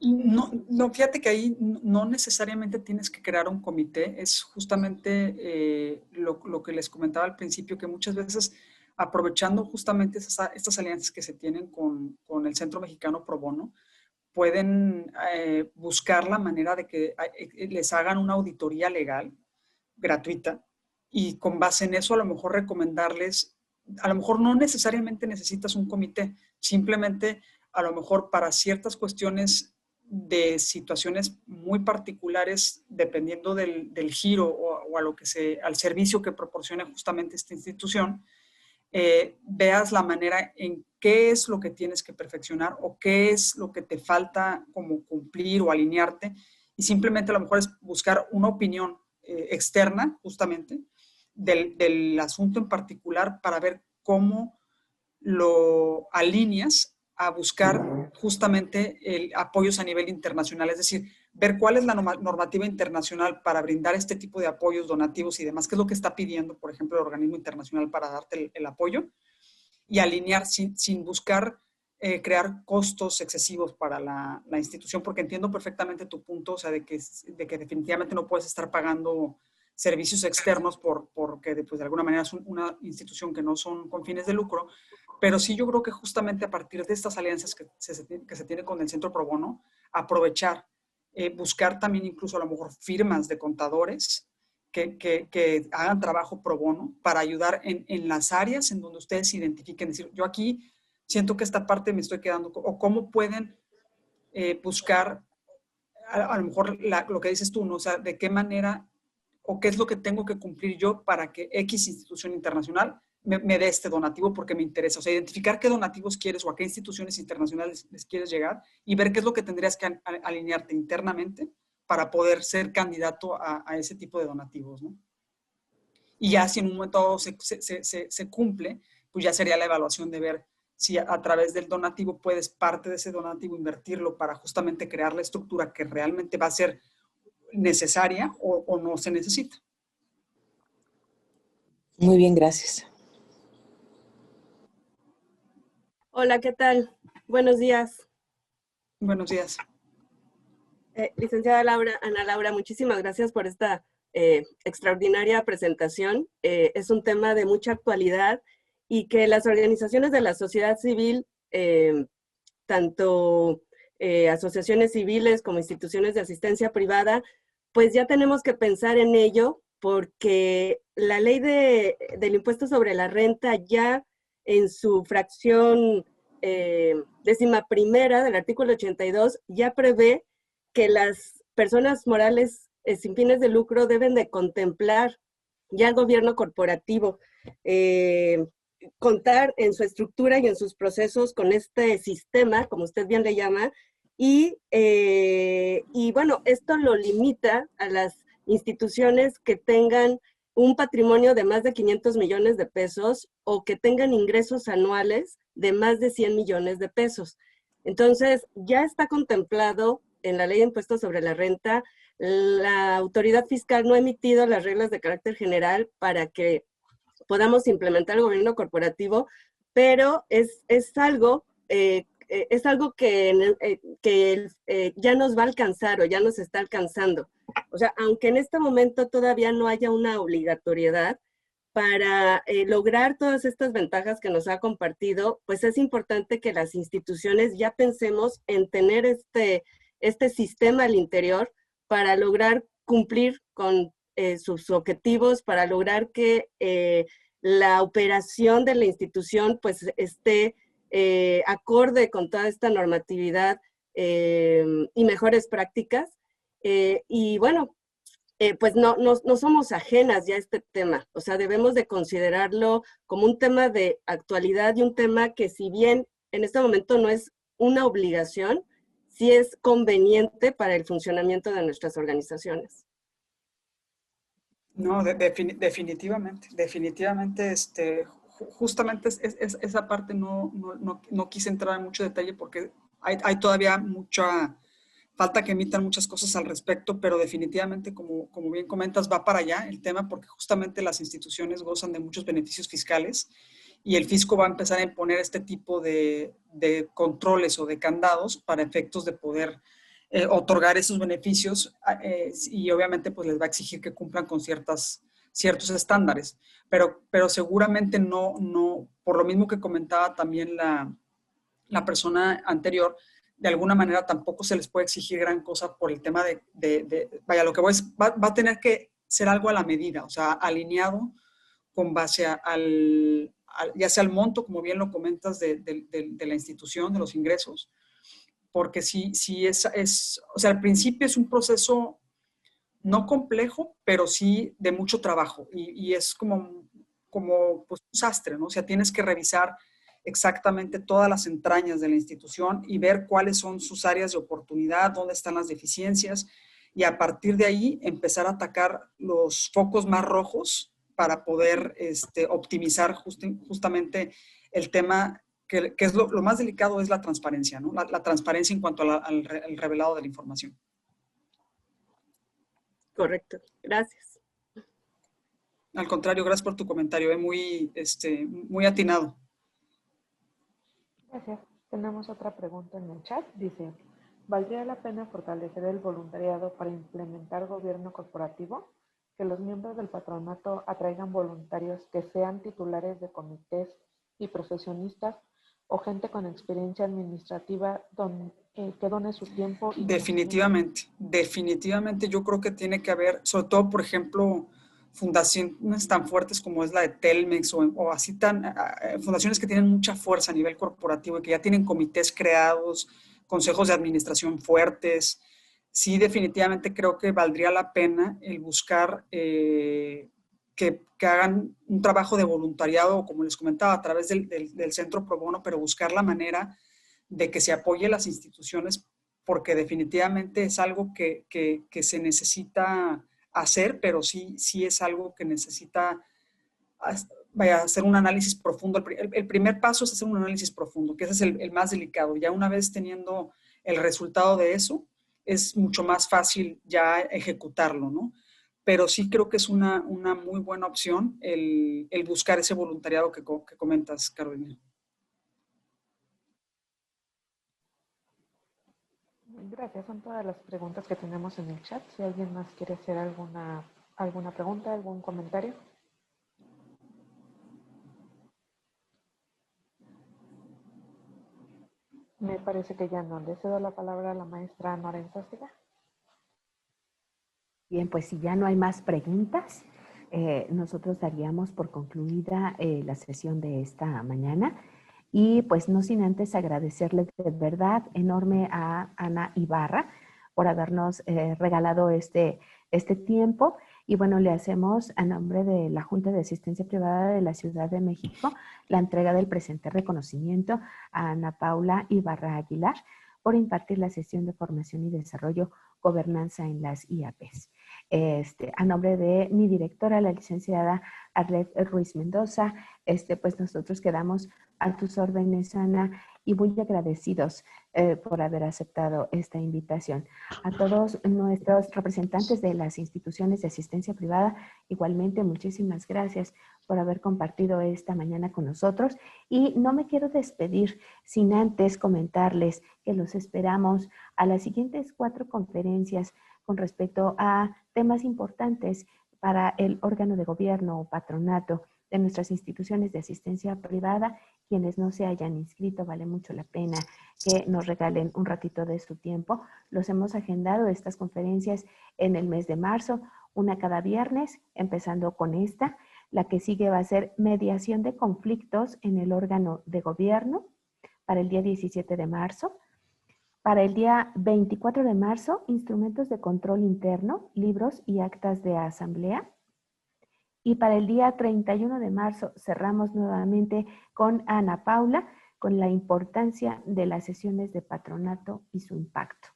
No, fíjate que ahí no necesariamente tienes que crear un comité, es justamente lo que les comentaba al principio, que muchas veces aprovechando justamente estas alianzas que se tienen con el Centro Mexicano Pro Bono, pueden buscar la manera de que les hagan una auditoría legal gratuita y con base en eso a lo mejor recomendarles, a lo mejor no necesariamente necesitas un comité, simplemente a lo mejor para ciertas cuestiones de situaciones muy particulares, dependiendo del giro o a al servicio que proporcione justamente esta institución, veas la manera en qué es lo que tienes que perfeccionar o qué es lo que te falta como cumplir o alinearte, y simplemente a lo mejor es buscar una opinión externa justamente del asunto en particular para ver cómo lo alineas a buscar justamente apoyos a nivel internacional, es decir, ver cuál es la normativa internacional para brindar este tipo de apoyos donativos y demás, qué es lo que está pidiendo, por ejemplo, el organismo internacional para darte el apoyo, y alinear sin buscar crear costos excesivos para la institución, porque entiendo perfectamente tu punto, o sea, de que definitivamente no puedes estar pagando servicios externos porque pues, de alguna manera es una institución que no son con fines de lucro, pero sí yo creo que justamente a partir de estas alianzas que se tiene con el Centro Pro Bono, aprovechar, buscar también incluso a lo mejor firmas de contadores que hagan trabajo pro bono para ayudar en las áreas en donde ustedes identifiquen, decir, yo aquí siento que esta parte me estoy quedando, o cómo pueden buscar a lo mejor lo que dices tú, ¿no? O sea, de qué manera o qué es lo que tengo que cumplir yo para que X institución internacional me dé este donativo porque me interesa. O sea, identificar qué donativos quieres o a qué instituciones internacionales les quieres llegar y ver qué es lo que tendrías que alinearte internamente para poder ser candidato a ese tipo de donativos, ¿no? Y ya si en un momento dado se cumple, pues ya sería la evaluación de ver si a través del donativo puedes parte de ese donativo invertirlo para justamente crear la estructura que realmente va a ser necesaria o no se necesita. Muy bien, gracias. Hola, ¿qué tal? Buenos días. Buenos días. Licenciada Ana Laura, muchísimas gracias por esta extraordinaria presentación. Es un tema de mucha actualidad y que las organizaciones de la sociedad civil, tanto asociaciones civiles como instituciones de asistencia privada, pues ya tenemos que pensar en ello porque la ley del impuesto sobre la renta ya en su fracción 11ª del artículo 82 ya prevé que las personas morales sin fines de lucro deben de contemplar ya el gobierno corporativo, contar en su estructura y en sus procesos con este sistema, como usted bien le llama, y bueno, esto lo limita a las instituciones que tengan un patrimonio de más de 500 millones de pesos o que tengan ingresos anuales de más de 100 millones de pesos. Entonces, ya está contemplado en la ley de impuestos sobre la renta. La autoridad fiscal no ha emitido las reglas de carácter general para que podamos implementar el gobierno corporativo, pero es algo que ya nos va a alcanzar o ya nos está alcanzando. O sea, aunque en este momento todavía no haya una obligatoriedad para lograr todas estas ventajas que nos ha compartido, pues es importante que las instituciones ya pensemos en tener este sistema al interior para lograr cumplir con sus objetivos, para lograr que la operación de la institución pues esté acorde con toda esta normatividad y mejores prácticas. Y bueno, pues no somos ajenas ya a este tema. O sea, debemos de considerarlo como un tema de actualidad y un tema que si bien en este momento no es una obligación, sí es conveniente para el funcionamiento de nuestras organizaciones. No, definitivamente, justamente esa parte no quise entrar en mucho detalle porque hay todavía mucha falta que emitan muchas cosas al respecto, pero definitivamente, como bien comentas, va para allá el tema porque justamente las instituciones gozan de muchos beneficios fiscales y el fisco va a empezar a imponer este tipo de controles o de candados para efectos de poder otorgar esos beneficios y obviamente pues les va a exigir que cumplan con ciertos estándares, pero seguramente no, por lo mismo que comentaba también la persona anterior, de alguna manera tampoco se les puede exigir gran cosa por el tema vaya, lo que voy es, va a tener que ser algo a la medida, o sea, alineado con base ya sea al monto, como bien lo comentas, de la institución, de los ingresos, porque sí o sea, al principio es un proceso no complejo, pero sí de mucho trabajo y es como pues, un sastre, ¿no? O sea, tienes que revisar exactamente todas las entrañas de la institución y ver cuáles son sus áreas de oportunidad, dónde están las deficiencias y a partir de ahí empezar a atacar los focos más rojos para poder optimizar justamente el tema que es lo más delicado es la transparencia, ¿no? La transparencia en cuanto al revelado de la información. Correcto, gracias. Al contrario, gracias por tu comentario, muy atinado. Gracias. Tenemos otra pregunta en el chat. Dice, ¿valdría la pena fortalecer el voluntariado para implementar gobierno corporativo? Que los miembros del patronato atraigan voluntarios que sean titulares de comités y profesionistas o gente con experiencia administrativa que done su tiempo. Definitivamente yo creo que tiene que haber, sobre todo, por ejemplo, fundaciones tan fuertes como es la de Telmex o así fundaciones que tienen mucha fuerza a nivel corporativo y que ya tienen comités creados, consejos de administración fuertes. Sí, definitivamente creo que valdría la pena el buscar que que hagan un trabajo de voluntariado, como les comentaba, a través del Centro Pro Bono, pero buscar la manera de que se apoye las instituciones, porque definitivamente es algo que se necesita hacer, pero sí es algo que necesita hacer un análisis profundo. El primer paso es hacer un análisis profundo, que ese es el más delicado. Ya una vez teniendo el resultado de eso, es mucho más fácil ya ejecutarlo, ¿no? Pero sí creo que es una muy buena opción el buscar ese voluntariado que comentas, Carolina. Gracias, son todas las preguntas que tenemos en el chat. Si alguien más quiere hacer alguna pregunta, algún comentario. Me parece que ya no. Le cedo la palabra a la maestra Nora Enzástegui. Bien, pues si ya no hay más preguntas, nosotros daríamos por concluida la sesión de esta mañana. Y pues no sin antes agradecerle de verdad enorme a Ana Ibarra por habernos regalado este tiempo. Y bueno, le hacemos a nombre de la Junta de Asistencia Privada de la Ciudad de México la entrega del presente reconocimiento a Ana Paula Ibarra Aguilar por impartir la sesión de formación y desarrollo gobernanza en las IAPs. A nombre de mi directora, la licenciada Arlet Ruiz Mendoza, pues nosotros quedamos a tus órdenes, Ana, y muy agradecidos por haber aceptado esta invitación. A todos nuestros representantes de las instituciones de asistencia privada, igualmente muchísimas gracias por haber compartido esta mañana con nosotros. Y no me quiero despedir sin antes comentarles que los esperamos a las siguientes 4 conferencias con respecto a temas importantes para el órgano de gobierno o patronato de nuestras instituciones de asistencia privada. Quienes no se hayan inscrito, vale mucho la pena que nos regalen un ratito de su tiempo. Los hemos agendado estas conferencias en el mes de marzo, una cada viernes, empezando con esta. La que sigue va a ser mediación de conflictos en el órgano de gobierno para el día 17 de marzo. Para el día 24 de marzo, instrumentos de control interno, libros y actas de asamblea. Y para el día 31 de marzo cerramos nuevamente con Ana Paula, con la importancia de las sesiones de patronato y su impacto.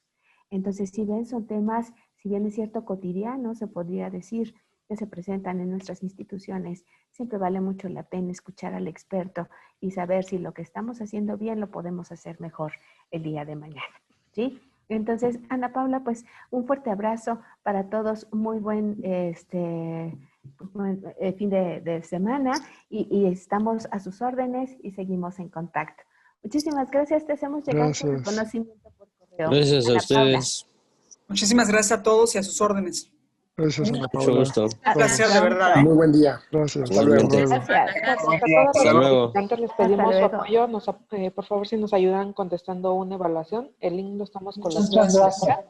Entonces, si ven, son temas, si bien es cierto cotidiano, se podría decir, que se presentan en nuestras instituciones. Siempre vale mucho la pena escuchar al experto y saber si lo que estamos haciendo bien lo podemos hacer mejor el día de mañana, ¿sí? Entonces, Ana Paula, pues un fuerte abrazo para todos, muy buen fin de semana y estamos a sus órdenes y seguimos en contacto. Muchísimas gracias, te hacemos llegar el conocimiento por correo. Gracias a ustedes. Muchísimas gracias a todos y a sus órdenes. Gracias, Ana Mucho Paula. gusto. Gracias, de verdad. Muy buen día. Gracias. Hasta luego. Gracias. A todos Hasta los luego. participantes les pedimos su apoyo. Por favor, si nos ayudan contestando una evaluación. El link lo estamos colocando en el chat.